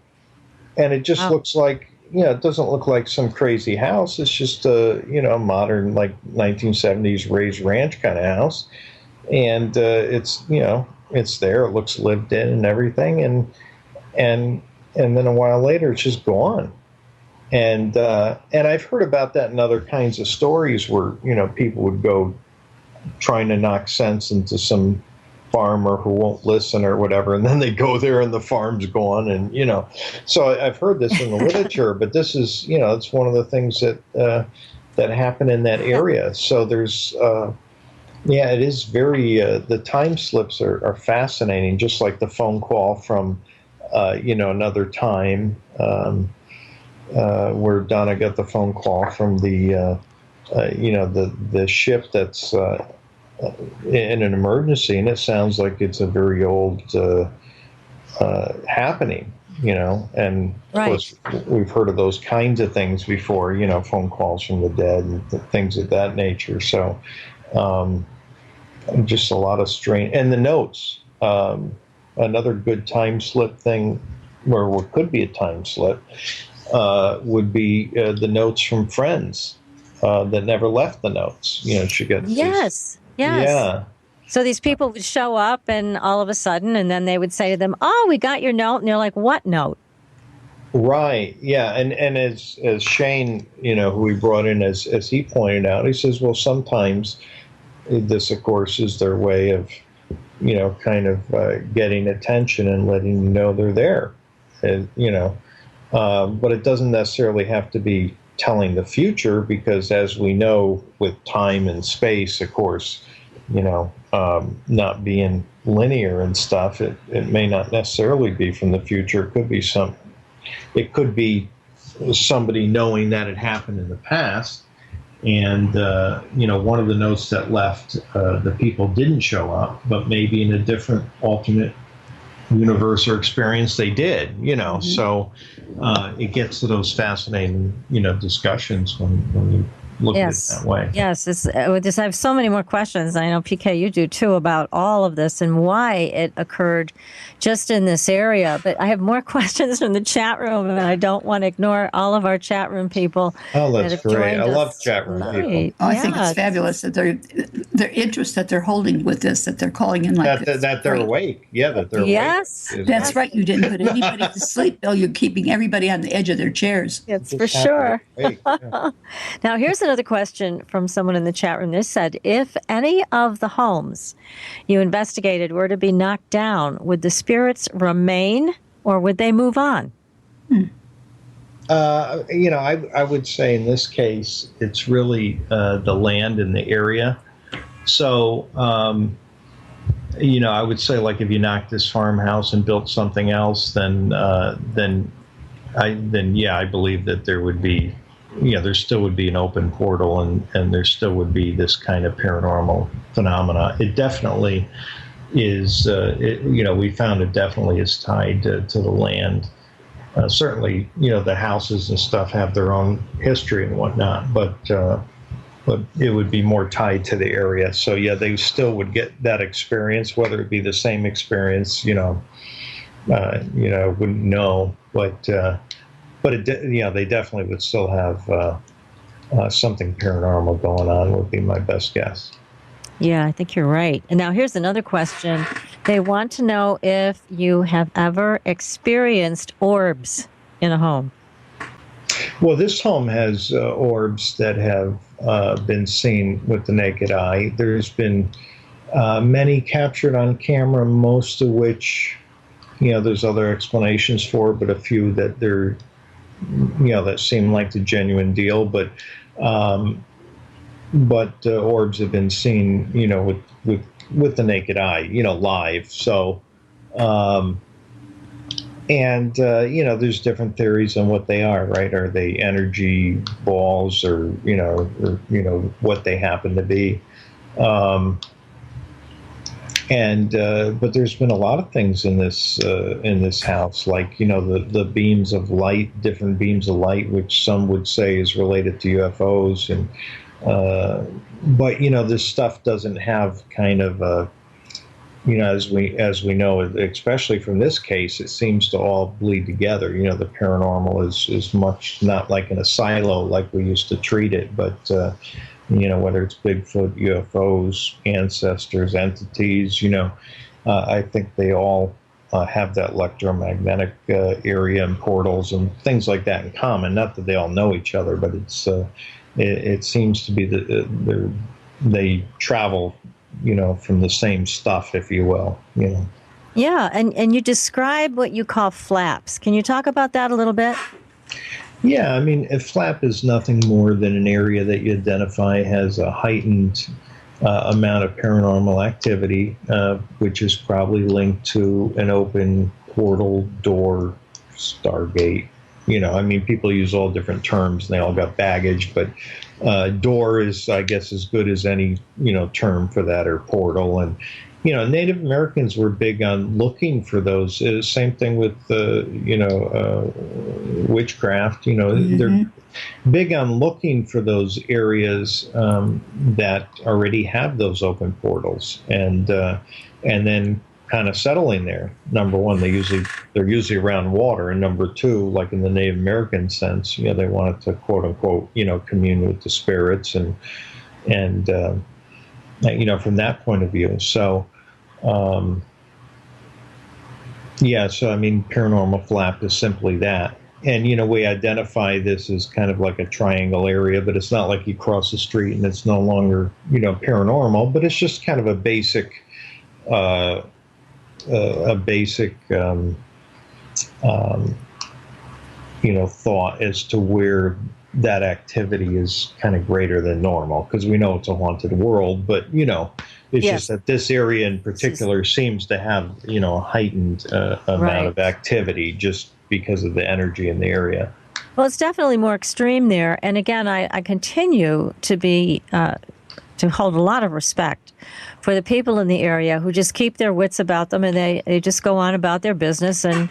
And it just looks like, it doesn't look like some crazy house. It's just a, modern, like 1970s raised ranch kind of house. And it's, it's there. It looks lived in and everything. And then a while later, it's just gone. And I've heard about that in other kinds of stories where, people would go trying to knock sense into some farmer who won't listen or whatever, and then they go there and the farm's gone, and so I've heard this in the literature, but this is it's one of the things that happen in that area. So there's it is very the time slips are fascinating, just like the phone call from another time where Donna got the phone call from the the ship that's in an emergency, and it sounds like it's a very old happening, and of course we've heard of those kinds of things before, phone calls from the dead and things of that nature. So just a lot of strange, and the notes, another good time slip thing, where what could be a time slip, would be the notes from friends that never left the notes. She got Yes. Yeah. So these people would show up, and all of a sudden, and then they would say to them, "Oh, we got your note," and they're like, "What note?" Right. Yeah. And as Shane, who we brought in, as he pointed out, he says, well, sometimes this, of course, is their way of, kind of getting attention and letting you know they're there, but it doesn't necessarily have to be telling the future, because as we know, with time and space, of course, not being linear and stuff, it may not necessarily be from the future. It could be somebody knowing that it happened in the past, and one of the notes that left, the people didn't show up, but maybe in a different alternate universe or experience they did, so it gets to those fascinating, discussions when you look at it that way. Yes, I have so many more questions. I know, PK, you do too, about all of this and why it occurred just in this area. But I have more questions from the chat room, and I don't want to ignore all of our chat room people. Oh, that's great. I love chat room people. Oh, I think it's fabulous that their interest that they're holding with this, that they're calling in like this. That they're awake. Yeah, that they're awake. That's right. You didn't put anybody to sleep, though. You're keeping everybody on the edge of their chairs. It's for sure. Now, here's another question from someone in the chat room. They said, if any of the homes you investigated were to be knocked down, would the spirits remain or would they move on? I would say in this case, it's really the land in the area. So, I would say, like, if you knocked this farmhouse and built something else, then I believe that there would be, there still would be an open portal, and there still would be this kind of paranormal phenomena. It definitely is, we found it definitely is tied to the land. Certainly, the houses and stuff have their own history and whatnot, but it would be more tied to the area. So yeah, they still would get that experience, whether it be the same experience, wouldn't know, but they definitely would still have something paranormal going on, would be my best guess. Yeah, I think you're right. And now here's another question. They want to know if you have ever experienced orbs in a home. Well, this home has orbs that have been seen with the naked eye. There's been many captured on camera, most of which, there's other explanations for, but a few that they're, that seem like the genuine deal. But orbs have been seen, with the naked eye, live. So, there's different theories on what they are, right? Are they energy balls, or what they happen to be? And but there's been a lot of things in this house, like the beams of light, different beams of light, which some would say is related to UFOs, and but this stuff doesn't have kind of as we know, especially from this case, it seems to all bleed together. The paranormal is much not like in a silo like we used to treat it, but whether it's Bigfoot, UFOs, ancestors, entities, I think they all have that electromagnetic area and portals and things like that in common. Not that they all know each other, but it seems to be that they travel, from the same stuff, if you will, Yeah, and you describe what you call flaps. Can you talk about that a little bit? Yeah, I mean, a flap is nothing more than an area that you identify has a heightened amount of paranormal activity, which is probably linked to an open portal, door, stargate. I mean, people use all different terms, and they all got baggage, but door is, I guess, as good as any, term for that, or portal. And Native Americans were big on looking for those. Same thing with, witchcraft. They're big on looking for those areas that already have those open portals, and then kind of settling there. Number one, they're usually around water, and number two, like in the Native American sense, they wanted to quote unquote, commune with the spirits, and from that point of view. So. So I mean, paranormal flap is simply that. And, we identify this as kind of like a triangle area, but it's not like you cross the street and it's no longer, paranormal, but it's just kind of a basic, thought as to where that activity is kind of greater than normal, because we know it's a haunted world, but, it's just that this area in particular seems to have, a heightened amount of activity just because of the energy in the area. Well, it's definitely more extreme there. And again, I continue to be to hold a lot of respect for the people in the area who just keep their wits about them, and they just go on about their business and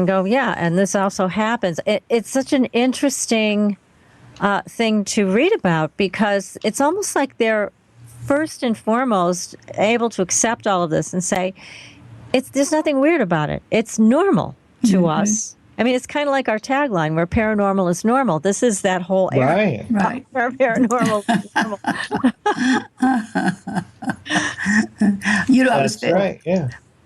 go, yeah, and this also happens. It's such an interesting thing to read about, because it's almost like they're first and foremost able to accept all of this and say, there's nothing weird about it. It's normal to us. I mean, it's kind of like our tagline, where paranormal is normal. This is that whole area. Right. Where paranormal is normal.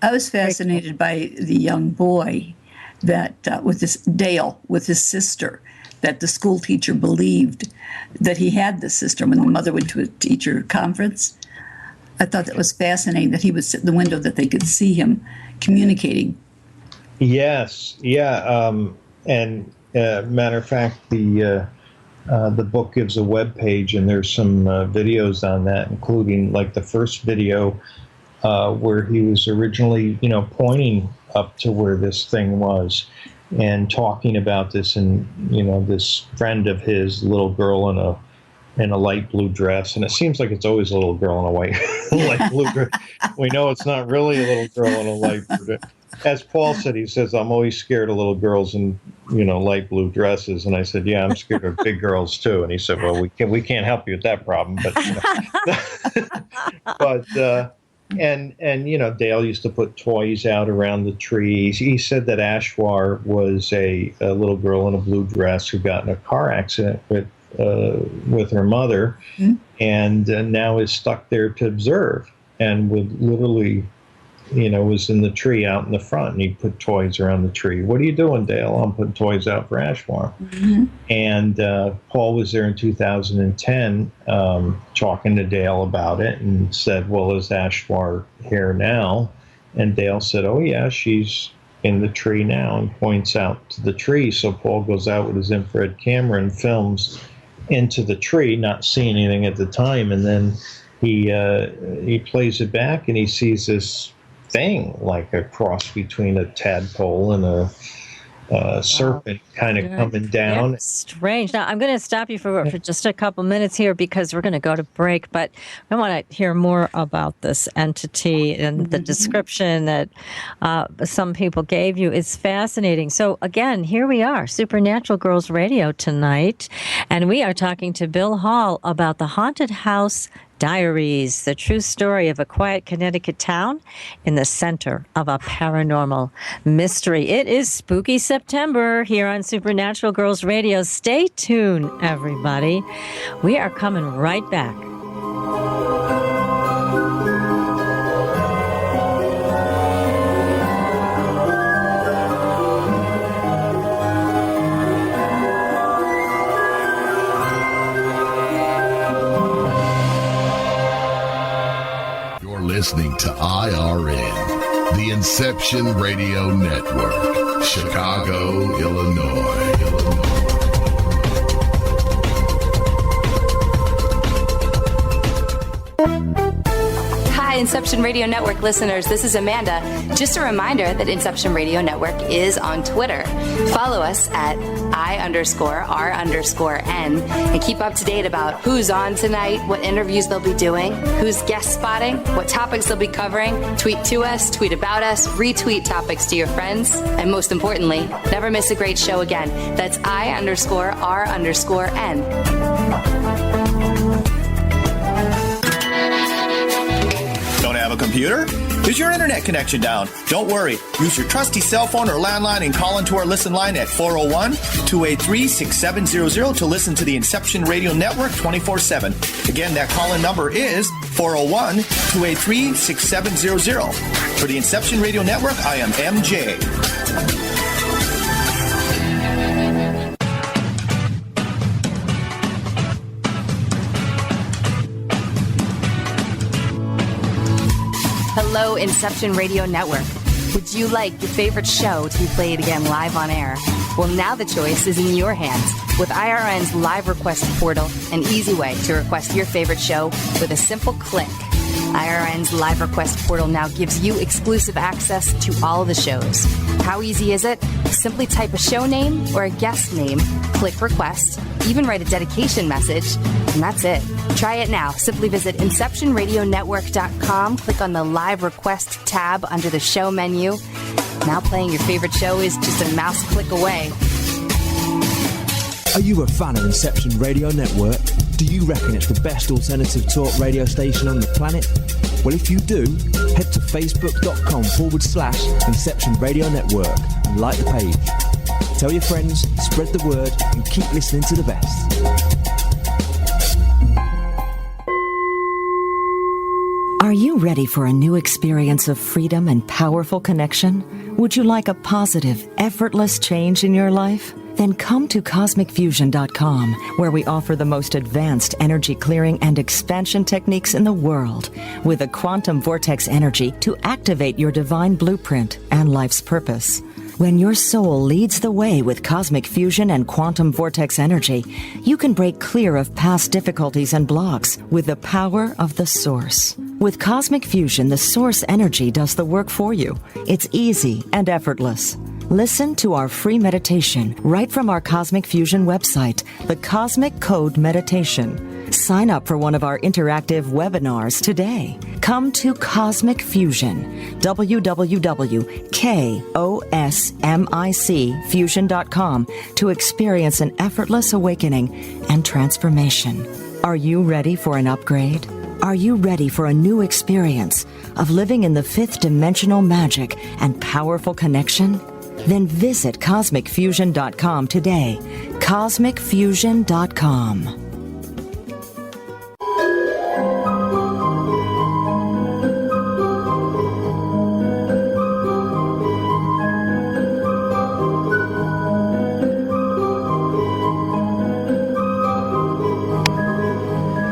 I was fascinated by the young boy that with his sister, that the school teacher believed that he had the sister when the mother went to a teacher conference. I thought that was fascinating, that he would sit in the window, that they could see him communicating. Yes, yeah, and matter of fact, the book gives a web page, and there's some videos on that, including like the first video where he was originally, pointing up to where this thing was and talking about this, and this friend of his, little girl in a light blue dress, and it seems like it's always a little girl in a light blue dress. We know it's not really a little girl in a light blue dress. As Paul said, he says, I'm always scared of little girls in, light blue dresses. And I said, yeah, I'm scared of big girls too. And he said, well, we can't help you with that problem. But, Dale used to put toys out around the trees. He said that Ashwar was a little girl in a blue dress who got in a car accident with her mother, and now is stuck there to observe, and would literally, was in the tree out in the front, and he'd put toys around the tree. What are you doing, Dale? I'm putting toys out for Ashwar. And Paul was there in 2010 talking to Dale about it, and said, well, is Ashwar here now? And Dale said, oh, yeah, she's in the tree now, and points out to the tree. So Paul goes out with his infrared camera and films into the tree, not seeing anything at the time. And then he plays it back, and he sees this thing like a cross between a tadpole and serpent kind of coming down. Very strange. Now, I'm going to stop you for just a couple minutes here because we're going to go to break, but I want to hear more about this entity and the description that some people gave you. It's fascinating. So, again, here we are, Supernatural Girls Radio tonight, and we are talking to Bill Hall about the Haunted House Diaries, the true story of a quiet Connecticut town in the center of a paranormal mystery. It is spooky September here on Supernatural Girls Radio. Stay tuned, everybody. We are coming right back. Listening to IRN, the Inception Radio Network, Chicago, Illinois. Hi, Inception Radio Network listeners. This is Amanda. Just a reminder that Inception Radio Network is on Twitter. Follow us at I_R_N and keep up to date about who's on tonight, what interviews they'll be doing, who's guest spotting, what topics they'll be covering. Tweet to us, tweet about us, retweet topics to your friends, and most importantly, never miss a great show again. That's I_R_N. Don't have a computer? Is your internet connection down? Don't worry. Use your trusty cell phone or landline and call into our listen line at 401-283-6700 to listen to the Inception Radio Network 24/7. Again, that call-in number is 401-283-6700. For the Inception Radio Network, I am MJ. Hello, Inception Radio Network. Would you like your favorite show to be played again live on air? Well, now the choice is in your hands. With IRN's live request portal, an easy way to request your favorite show with a simple click. IRN's live request portal now gives you exclusive access to all the shows. How easy is it? Simply type a show name or a guest name, click request, even write a dedication message, and that's it. Try it now. Simply visit InceptionRadioNetwork.com, click on the live request tab under the show menu. Now playing your favorite show is just a mouse click away. Are you a fan of Inception Radio Network? Do you reckon it's the best alternative talk radio station on the planet? Well, if you do, head to facebook.com/Inception Radio Network and like the page. Tell your friends, spread the word, and keep listening to the best. Are you ready for a new experience of freedom and powerful connection? Would you like a positive, effortless change in your life? Then come to CosmicFusion.com, where we offer the most advanced energy clearing and expansion techniques in the world, with a quantum vortex energy to activate your divine blueprint and life's purpose. When your soul leads the way with cosmic fusion and quantum vortex energy, you can break clear of past difficulties and blocks with the power of the source. With cosmic fusion, the source energy does the work for you. It's easy and effortless. Listen to our free meditation right from our Cosmic Fusion website, the Cosmic Code Meditation. Sign up for one of our interactive webinars today. Come to Cosmic Fusion, www.KOSMICfusion.com, to experience an effortless awakening and transformation. Are you ready for an upgrade? Are you ready for a new experience of living in the fifth dimensional magic and powerful connection? Then visit CosmicFusion.com today. CosmicFusion.com.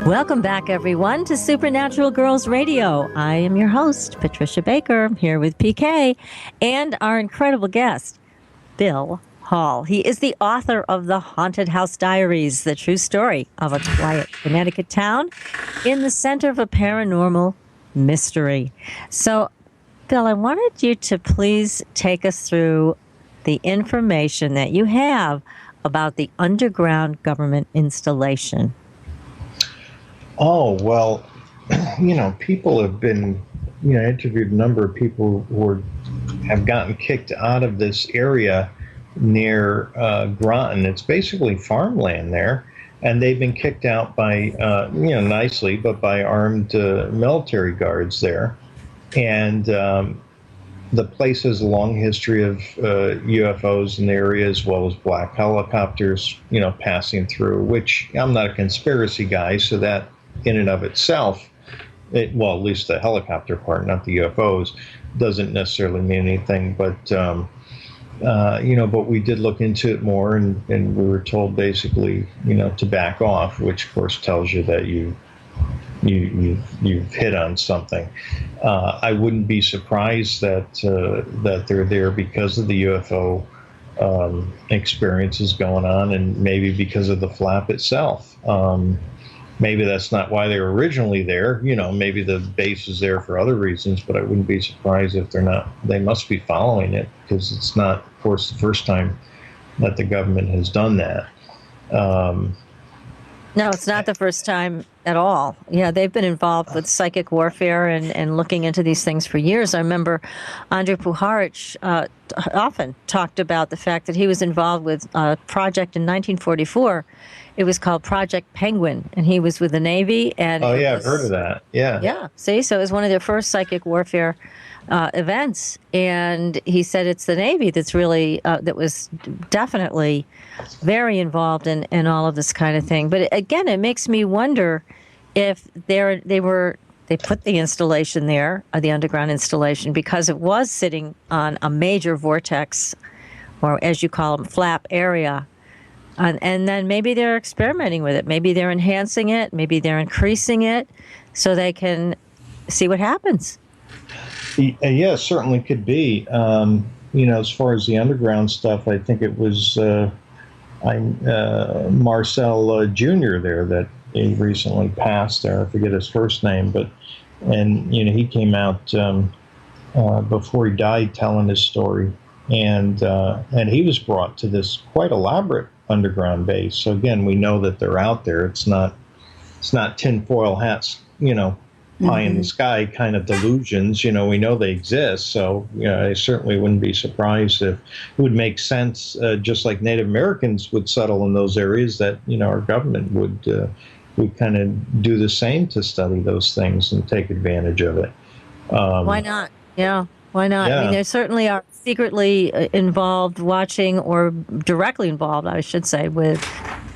Welcome back, everyone, to Supernatural Girls Radio. I am your host, Patricia Baker, here with PK, and our incredible guest, Bill Hall. He is the author of The Haunted House Diaries, the true story of a quiet Connecticut town in the center of a paranormal mystery. So, Bill, I wanted you to please take us through the information that you have about the underground government installation? Oh, well, people have been, I interviewed a number of people who have gotten kicked out of this area near Groton. It's basically farmland there, and they've been kicked out by, nicely, but by armed military guards there. And the place has a long history of UFOs in the area, as well as black helicopters, passing through, which I'm not a conspiracy guy, so that in and of itself, at least the helicopter part, not the UFOs, doesn't necessarily mean anything. But, but we did look into it more, and we were told basically, to back off, which of course tells you that you've hit on something. I wouldn't be surprised that they're there because of the UFO experiences going on, and maybe because of the flap itself. Maybe that's not why they were originally there. Maybe the base is there for other reasons, but I wouldn't be surprised if they're not. They must be following it, because it's not, of course, the first time that the government has done that. No, it's not the first time at all. Yeah, they've been involved with psychic warfare and looking into these things for years. I remember Andrei Puharich often talked about the fact that he was involved with a project in 1944. It was called Project Penguin, and he was with the Navy. And I've heard of that. Yeah. Yeah. See, so it was one of their first psychic warfare events, and he said it's the Navy that's really that was definitely very involved in all of this kind of thing. But again, it makes me wonder if they put the installation there, the underground installation, because it was sitting on a major vortex, or as you call them, flap area. And then maybe they're experimenting with it. Maybe they're enhancing it. Maybe they're increasing it so they can see what happens. Yeah, certainly could be. As far as the underground stuff, I think it was Marcel Jr. there that he recently passed there. I forget his first name, and he came out before he died telling his story, and he was brought to this quite elaborate underground base. So again, we know that they're out there. It's not tinfoil hats, pie in the sky kind of delusions. We know they exist. So I certainly wouldn't be surprised if it would make sense, just like Native Americans would settle in those areas, that our government would kind of do the same to study those things and take advantage of it. Why not? Yeah. Why not? Yeah. I mean, they certainly are secretly involved, watching, or directly involved, I should say, with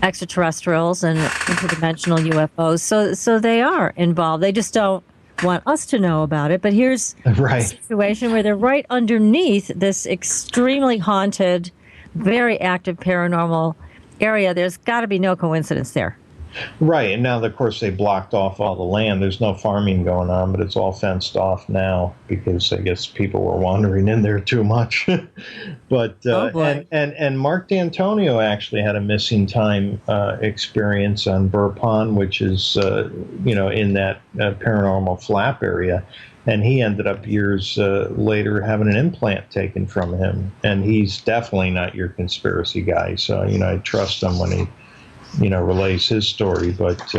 extraterrestrials and interdimensional UFOs. So they are involved. They just don't want us to know about it. But here's a situation where they're right underneath this extremely haunted, very active paranormal area. There's got to be no coincidence there. Right, and now, of course, they blocked off all the land. There's no farming going on, but it's all fenced off now because I guess people were wandering in there too much. But and Mark D'Antonio actually had a missing time experience on Burr Pond, which is in that paranormal flap area, and he ended up years later having an implant taken from him. And he's definitely not your conspiracy guy, so I trust him when he relays his story, but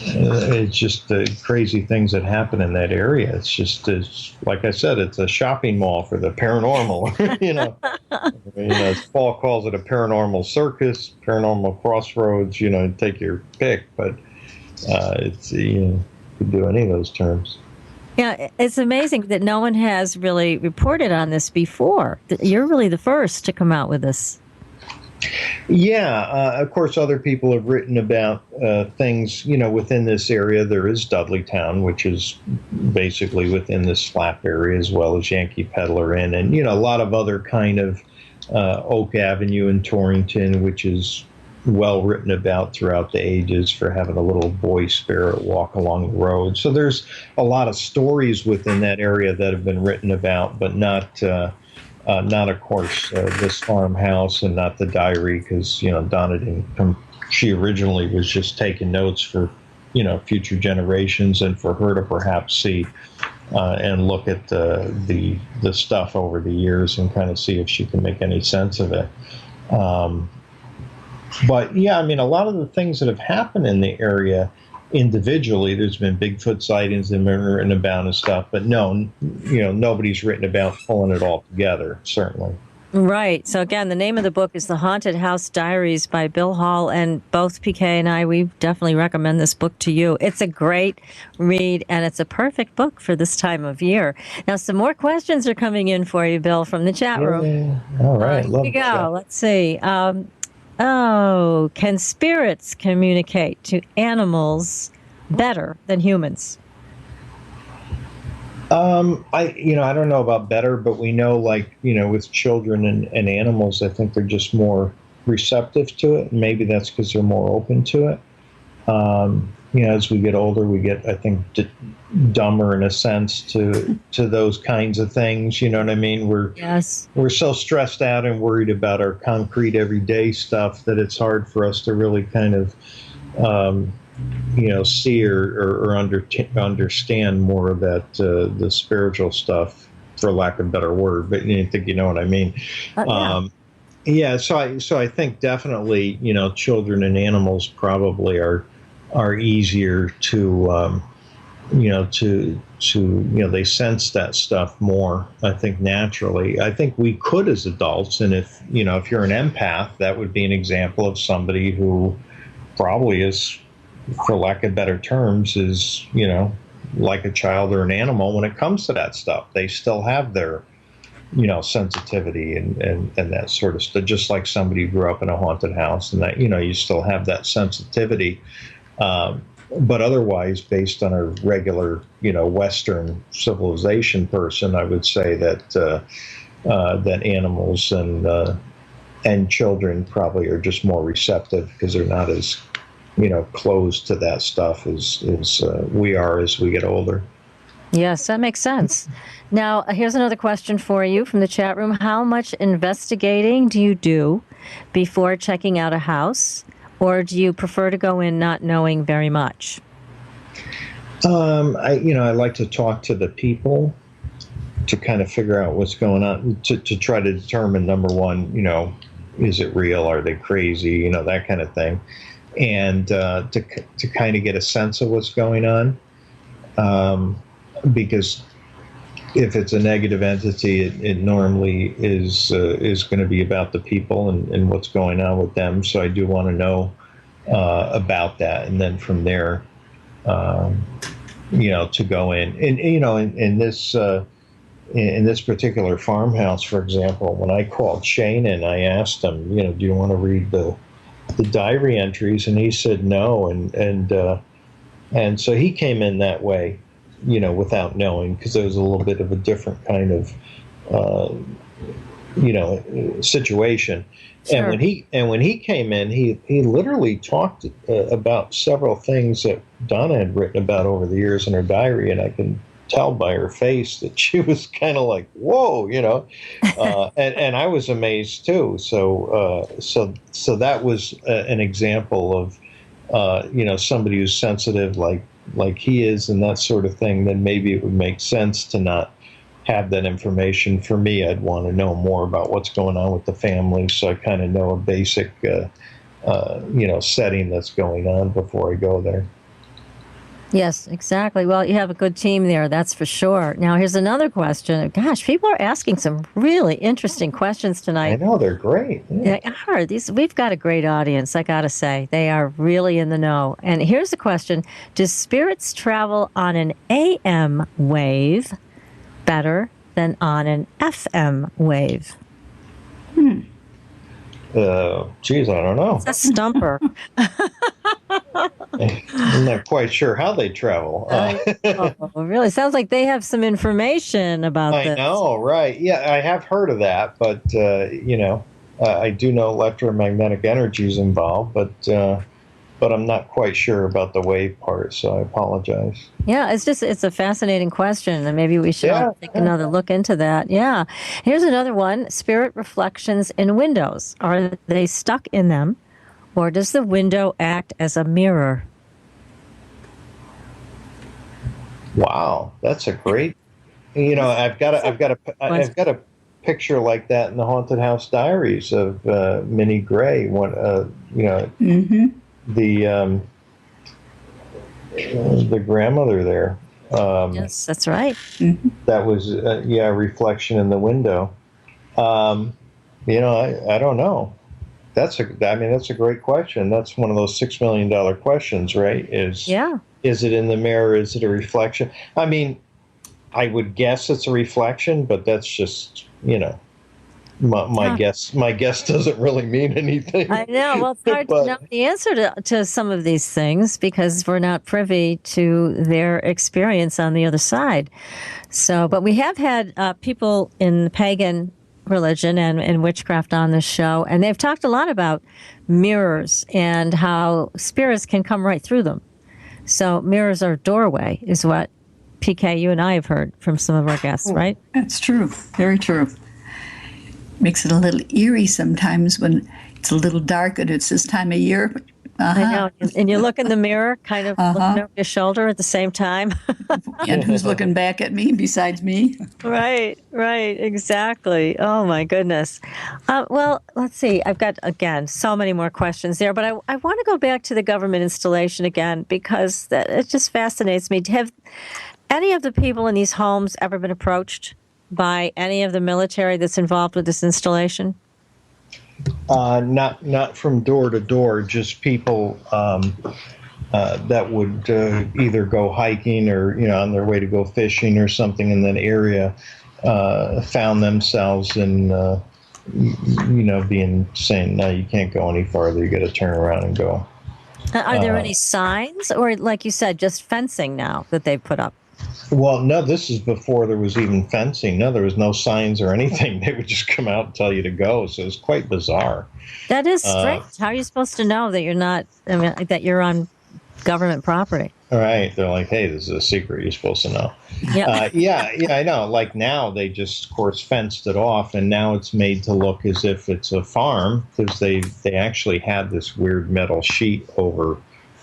it's just the crazy things that happen in that area. It's like I said, it's a shopping mall for the paranormal. Paul calls it a paranormal circus, paranormal crossroads. Take your pick, but it's you could do any of those terms. Yeah, it's amazing that no one has really reported on this before. You're really the first to come out with this. Yeah, of course, other people have written about things, within this area. There is Dudleytown, which is basically within this flap area, as well as Yankee Peddler Inn, and, a lot of other kind of Oak Avenue in Torrington, which is well written about throughout the ages for having a little boy spirit walk along the road. So there's a lot of stories within that area that have been written about, but not, of course, this farmhouse, and not the diary, because, Donna didn't come. She originally was just taking notes for, future generations, and for her to perhaps see and look at the stuff over the years and kind of see if she can make any sense of it. But yeah, I mean, a lot of the things that have happened in the area individually, there's been Bigfoot sightings that have been written about and stuff, but no, nobody's written about pulling it all together, certainly. Right. So again, the name of the book is The Haunted House Diaries by Bill Hall, and both PK and I, we definitely recommend this book to you. It's a great read, and it's a perfect book for this time of year. Now, some more questions are coming in for you, Bill, from the chat room. Yeah. All right. Here we go. Let's see. Can spirits communicate to animals better than humans? I don't know about better, but we know, with children and animals, I think they're just more receptive to it. And maybe that's because they're more open to it. As we get older, we get, I think, dumber in a sense to those kinds of things. You know what I mean? We're so stressed out and worried about our concrete everyday stuff that it's hard for us to really kind of, see or understand more of that, the spiritual stuff, for lack of a better word, but I think you know what I mean. Yeah. So I think definitely, children and animals probably are easier to, they sense that stuff more, I think, naturally. I think we could as adults, and if you're an empath, that would be an example of somebody who probably is, for lack of better terms, is, like a child or an animal when it comes to that stuff. They still have their, sensitivity and that sort of stuff, just like somebody who grew up in a haunted house, and that, you still have that sensitivity. But otherwise, based on a regular, Western civilization person, I would say that that animals and children probably are just more receptive because they're not as closed to that stuff as we are as we get older. Yes, that makes sense. Now, here's another question for you from the chat room. How much investigating do you do before checking out a house, or do you prefer to go in not knowing very much? I like to talk to the people to kind of figure out what's going on, to try to determine, number one, is it real? Are they crazy? That kind of thing. And to kind of get a sense of what's going on, because if it's a negative entity, it normally is going to be about the people and what's going on with them. So I do want to know about that, and then from there, to go in. And in this particular farmhouse, for example, when I called Shane and I asked him, do you want to read the diary entries, and he said no, and so he came in that way, without knowing, because there was a little bit of a different kind of situation. Sure. And when he came in, he literally talked about several things that Donna had written about over the years in her diary, and I can tell by her face that she was kind of like, whoa, and I was amazed too. So that was an example of, somebody who's sensitive like he is and that sort of thing. Then maybe it would make sense to not have that information. For me, I'd want to know more about what's going on with the family, so I kind of know a basic, setting that's going on before I go there. Yes, exactly. Well, you have a good team there, that's for sure. Now, here's another question. Gosh, people are asking some really interesting questions tonight. I know, they're great. Yeah. They are. We've got a great audience, I got to say. They are really in the know. And here's the question. Do spirits travel on an AM wave better than on an FM wave? Geez, I don't know. It's a stumper. I'm not quite sure how they travel. Really? Sounds like they have some information about this. I know, right. Yeah, I have heard of that, but, I do know electromagnetic energy is involved, but I'm not quite sure about the wave part, so I apologize. Yeah, it's a fascinating question, and maybe we should take another look into that. Yeah. Here's another one. Spirit reflections in windows. Are they stuck in them, or does the window act as a mirror? Wow, that's a great. I've got a picture like that in the Haunted House Diaries of Minnie Gray. Mm-hmm. The grandmother there. Yes, that's right. That was a reflection in the window. I don't know. That's a great question. That's one of those $6 million questions, right? Is it in the mirror? Is it a reflection? I mean, I would guess it's a reflection, but that's just, my guess. My guess doesn't really mean anything. I know. Well, it's hard to know the answer to some of these things because we're not privy to their experience on the other side. So, but we have had people in pagan religion and witchcraft on this show, and they've talked a lot about mirrors and how spirits can come right through them. So mirrors are a doorway, is what PK, you and I have heard from some of our guests, right? That's true. Very true. Makes it a little eerie sometimes when it's a little dark and it's this time of year. I know. And you look in the mirror, kind of looking over your shoulder at the same time. And who's looking back at me besides me? Right, exactly. Oh, my goodness. Well, let's see. I've got, again, so many more questions there, but I want to go back to the government installation again because it just fascinates me. Have any of the people in these homes ever been approached by any of the military that's involved with this installation? Not from door to door, just people that would either go hiking or on their way to go fishing or something in that area, found themselves in saying, no, you can't go any farther. You got to turn around and go. Are there any signs, or like you said, just fencing now that they've put up? Well, no, this is before there was even fencing. No, there was no signs or anything. They would just come out and tell you to go. So it was quite bizarre. That is strange. How are you supposed to know that you're not, that you're on government property? All right. They're like, hey, this is a secret. You're supposed to know. Yeah. Yeah, I know. Like now they just, of course, fenced it off, and now it's made to look as if it's a farm because they actually had this weird metal sheet over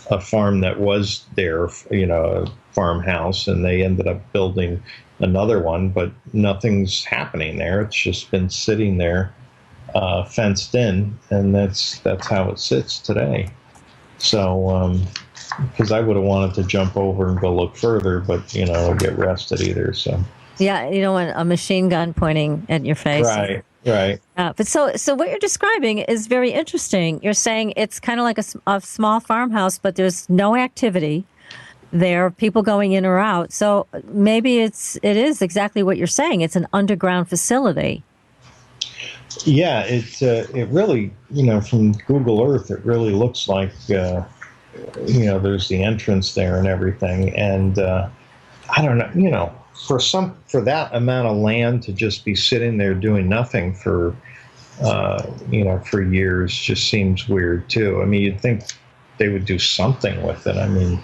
a farm that was there, a farmhouse, and they ended up building another one, but nothing's happening there. It's just been sitting there, fenced in, and that's how it sits today. So, because I would have wanted to jump over and go look further, but get arrested either. So yeah, you don't want a machine gun pointing at your face. Right. But so what you're describing is very interesting. You're saying it's kind of like a small farmhouse, but there's no activity. There are people going in or out. So maybe it is exactly what you're saying. It's an underground facility. Yeah, it really, from Google Earth, it really looks like, there's the entrance there and everything. And I don't know, for that amount of land to just be sitting there doing nothing for years just seems weird too. I mean, you'd think they would do something with it. I mean,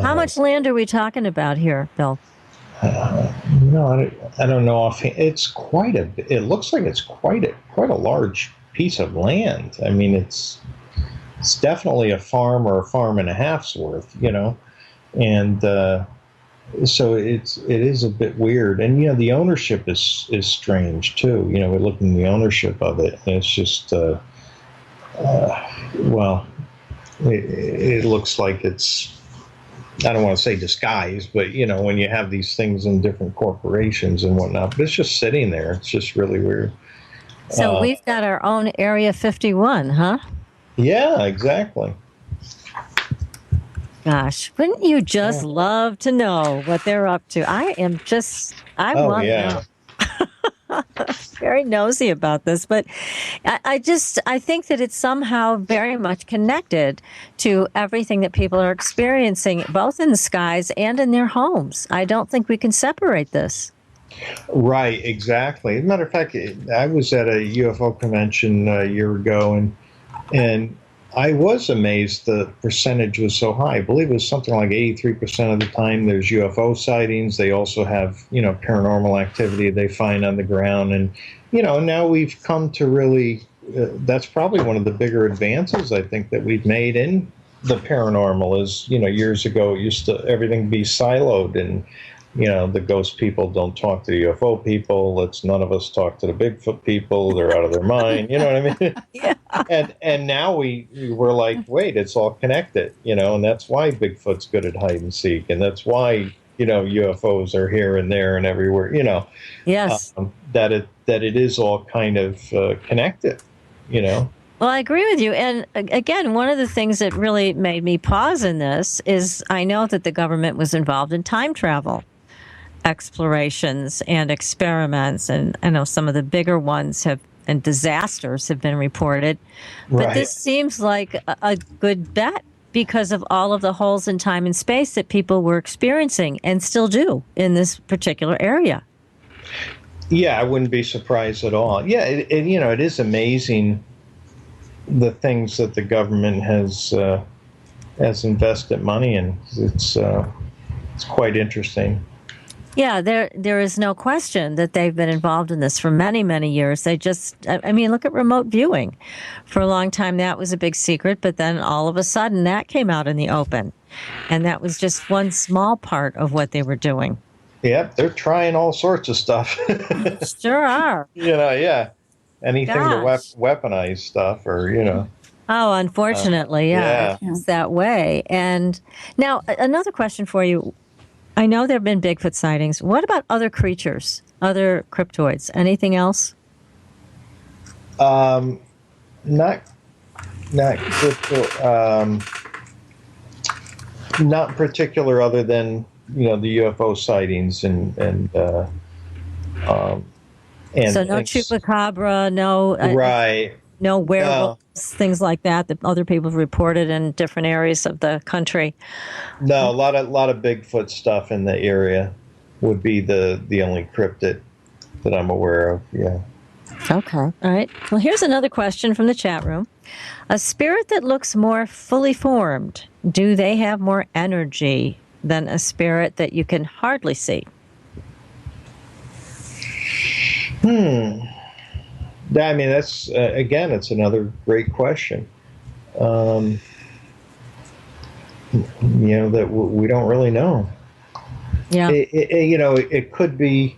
how much land are we talking about here, Bill? I don't know offhand. It looks like it's quite a large piece of land. I mean, it's definitely a farm or a farm and a half's worth, and so it is a bit weird. And the ownership is strange too. We're looking at the ownership of it, and it's just it looks like it's, I don't want to say disguised, but when you have these things in different corporations and whatnot, but it's just sitting there. It's just really weird. So we've got our own Area 51, huh? Yeah, exactly. Gosh, wouldn't you just love to know what they're up to? I want to know. Very nosy about this, but I think that it's somehow very much connected to everything that people are experiencing, both in the skies and in their homes. I don't think we can separate this. Right, exactly. As a matter of fact, I was at a UFO convention a year ago, and I was amazed the percentage was so high. I believe it was something like 83% of the time there's UFO sightings. They also have, paranormal activity they find on the ground. And, now we've come to really, that's probably one of the bigger advances I think that we've made in the paranormal is, years ago, it used to everything be siloed, and the ghost people don't talk to the UFO people. Let's none of us talk to the Bigfoot people. They're out of their mind. You know what I mean? Yeah. And now we're like, wait, it's all connected. And that's why Bigfoot's good at hide and seek, and that's why UFOs are here and there and everywhere. Yes. That it is all kind of connected. Well, I agree with you. And again, one of the things that really made me pause in this is I know that the government was involved in time travel explorations and experiments. And I know some of the bigger ones and disasters have been reported. But Right. this seems like a good bet because of all of the holes in time and space that people were experiencing and still do in this particular area. Yeah, I wouldn't be surprised at all. Yeah, it is amazing the things that the government has invested money in. It's quite interesting. Yeah, there is no question that they've been involved in this for many, many years. They just, look at remote viewing. For a long time, that was a big secret, but then all of a sudden that came out in the open. And that was just one small part of what they were doing. Yep, they're trying all sorts of stuff. Sure are. Yeah. Anything Gosh. to weaponize stuff or. Oh, unfortunately, yeah. it's that way. And now another question for you. I know there have been Bigfoot sightings. What about other creatures, other cryptoids? Anything else? Not crypto, not particular other than, the UFO sightings and So no chupacabra, no right. no werewolves, things like that other people have reported in different areas of the country. No, a lot of Bigfoot stuff in the area would be the only cryptid that I'm aware of. Yeah. Okay. All right. Well, here's another question from the chat room. A spirit that looks more fully formed, do they have more energy than a spirit that you can hardly see? That's again, it's another great question. That we don't really know. Yeah. It could be.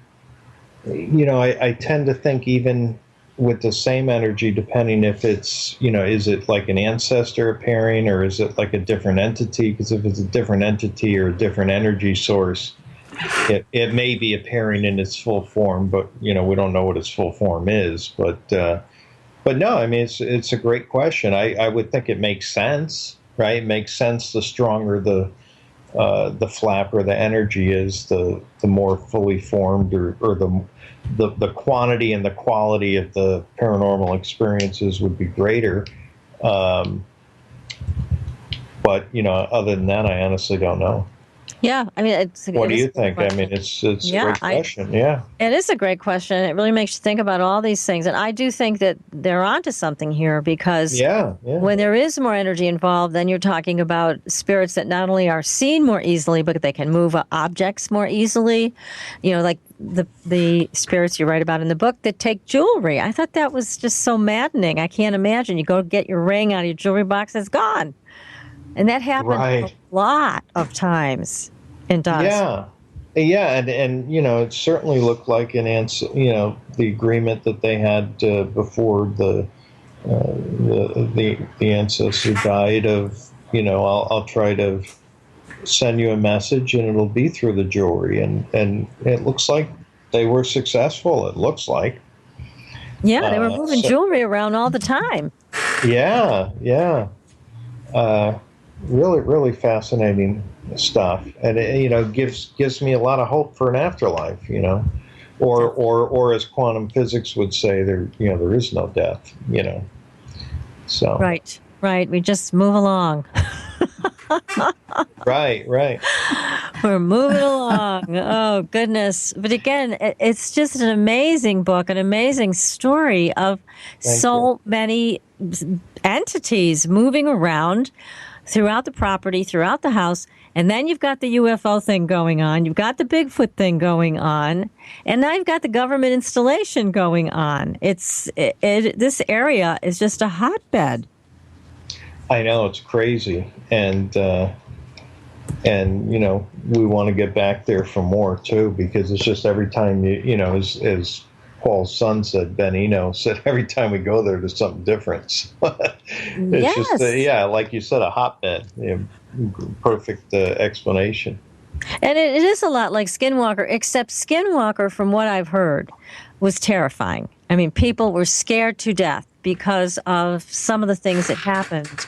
I tend to think even with the same energy, depending if it's, is it like an ancestor appearing or is it like a different entity? Because if it's a different entity or a different energy source, it may be appearing in its full form, but we don't know what its full form is. But no, it's a great question. I would think it makes sense, right? It makes sense. The stronger the flap or the energy is, the more fully formed or the quantity and the quality of the paranormal experiences would be greater. But other than that, I honestly don't know. Yeah, What do you think? It's a great question. Yeah, it is a great question. It really makes you think about all these things, and I do think that they're onto something here because when there is more energy involved, then you're talking about spirits that not only are seen more easily, but they can move objects more easily. Like the spirits you write about in the book that take jewelry. I thought that was just so maddening. I can't imagine. You go get your ring out of your jewelry box, it's gone. And that happens a lot of times in Dawes. Yeah, and it certainly looked like an answer. The agreement that they had before the ancestor died of, I'll try to send you a message and it'll be through the jewelry, and it looks like they were successful. It looks like. Yeah, they were moving jewelry around all the time. Yeah. Really, really fascinating stuff, and it gives me a lot of hope for an afterlife. Or as quantum physics would say, there is no death. So right. We just move along. Right. We're moving along. Oh, goodness. But again, it's just an amazing book, an amazing story of many entities moving around throughout the property, throughout the house. And then you've got the UFO thing going on. You've got the Bigfoot thing going on. And now you've got the government installation going on. This area is just a hotbed. I know, it's crazy, and we want to get back there for more too, because it's just every time as Paul's son said, Ben Eno said, every time we go there, there's something different. It's just like you said, a hotbed. Perfect explanation. And it is a lot like Skinwalker, except Skinwalker, from what I've heard, was terrifying. I mean, people were scared to death because of some of the things that happened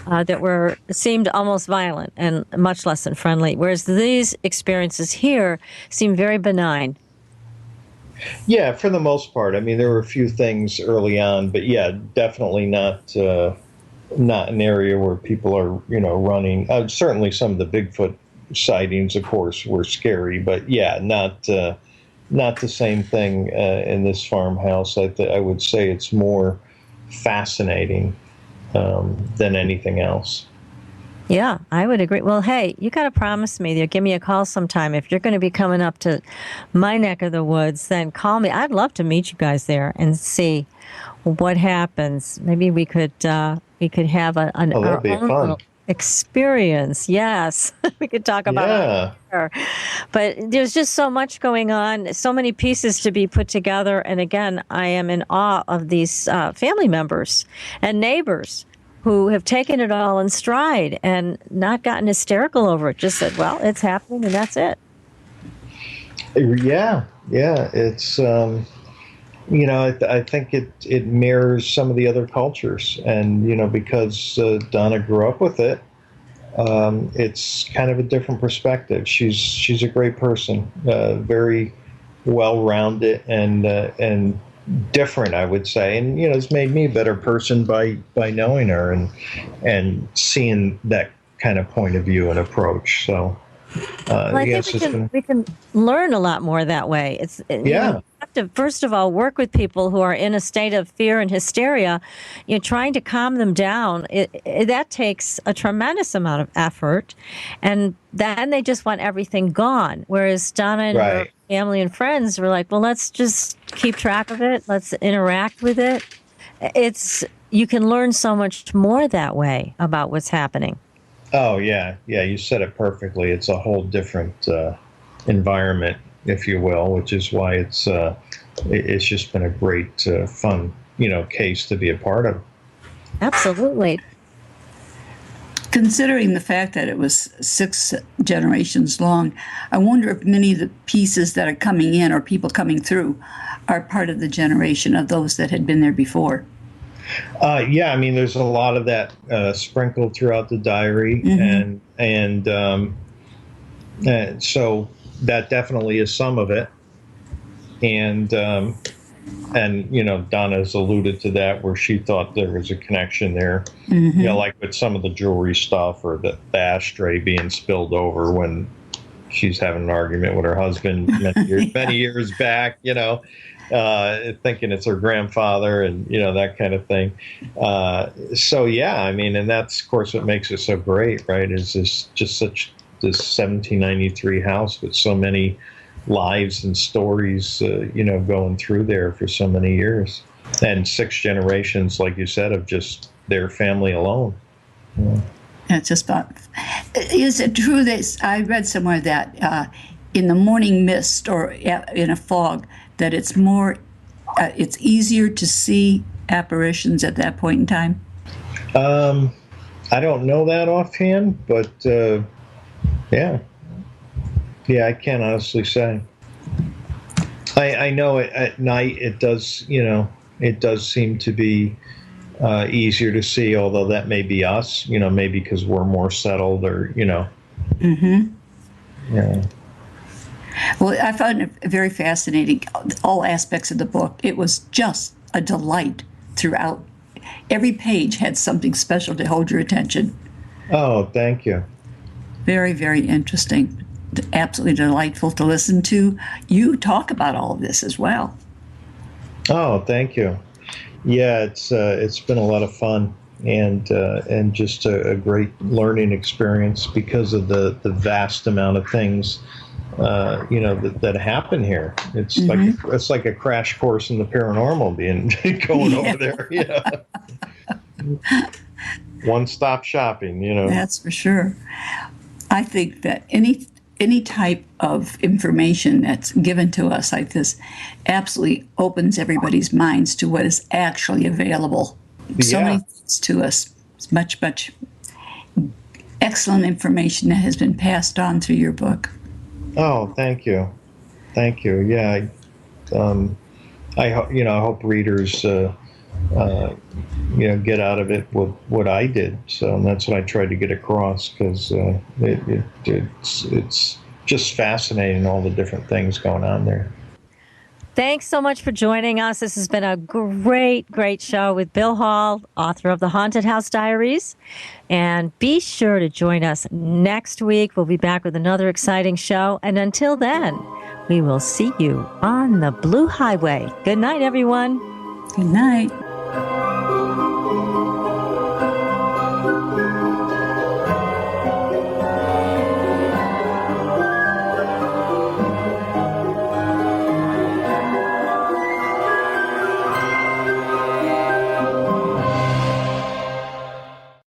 that seemed almost violent and much less than friendly, whereas these experiences here seem very benign. Yeah, for the most part. I mean, there were a few things early on, but yeah, definitely not an area where people are, running. Certainly some of the Bigfoot sightings, of course, were scary, but yeah, not the same thing in this farmhouse. I would say it's more fascinating than anything else. Yeah, I would agree. Well, hey, you got to promise me that give me a call sometime. If you're going to be coming up to my neck of the woods, then call me. I'd love to meet you guys there and see what happens. Maybe we could have our own little experience. Yes, we could talk about it. But there's just so much going on, so many pieces to be put together. And again, I am in awe of these family members and neighbors who have taken it all in stride and not gotten hysterical over it. Just said, well, it's happening and that's it. Yeah. It's, I think it mirrors some of the other cultures. And, because Donna grew up with it, it's kind of a different perspective. She's a great person, very well-rounded and different, I would say, and it's made me a better person by knowing her and seeing that kind of point of view and approach. So I think we can learn a lot more that way. You have to, first of all, work with people who are in a state of fear and hysteria. Trying to calm them down, that takes a tremendous amount of effort, and then they just want everything gone. Whereas Donna and her family and friends were like, well, let's just keep track of it. Let's interact with it. You can learn so much more that way about what's happening. Oh, yeah. Yeah, you said it perfectly. It's a whole different environment, if you will, which is why it's just been a great, fun, case to be a part of. Absolutely. Considering the fact that it was 6 generations long, I wonder if many of the pieces that are coming in or people coming through are part of the generation of those that had been there before. Yeah, I mean, there's a lot of that sprinkled throughout the diary, and so that definitely is some of it. And Donna's alluded to that, where she thought there was a connection there. Like with some of the jewelry stuff or the ashtray being spilled over when she's having an argument with her husband many years back, thinking it's her grandfather and, that kind of thing. So, yeah, I mean, and that's, of course, what makes it so great, right, is this 1793 house with so many lives and stories, going through there for so many years. And 6 generations, like you said, of just their family alone. That's just about. Is it true that I read somewhere that in the morning mist or in a fog, that it's easier to see apparitions at that point in time? I don't know that offhand, but yeah, I can't honestly say. I know at night it does, it does seem to be easier to see, although that may be us, maybe because we're more settled or, Yeah. Well, I found it very fascinating, all aspects of the book. It was just a delight throughout. Every page had something special to hold your attention. Oh, thank you. Very, very interesting. Absolutely delightful to listen to. You talk about all of this as well. Oh, thank you. Yeah, it's been a lot of fun and just a great learning experience because of the vast amount of things that happen here. It's like a crash course in the paranormal going over there. one-stop shopping, you know. That's for sure. I think that any type of information that's given to us like this absolutely opens everybody's minds to what is actually available. So many things to us. It's much excellent information that has been passed on through your book. Oh, thank you. Yeah, I hope readers get out of it what I did. So that's what I tried to get across, because it's just fascinating, all the different things going on there. Thanks so much for joining us. This has been a great show with Bill Hall, author of The Haunted House Diaries. And be sure to join us next week. We'll be back with another exciting show. And until then, we will see you on the Blue Highway. Good night, everyone. Good night.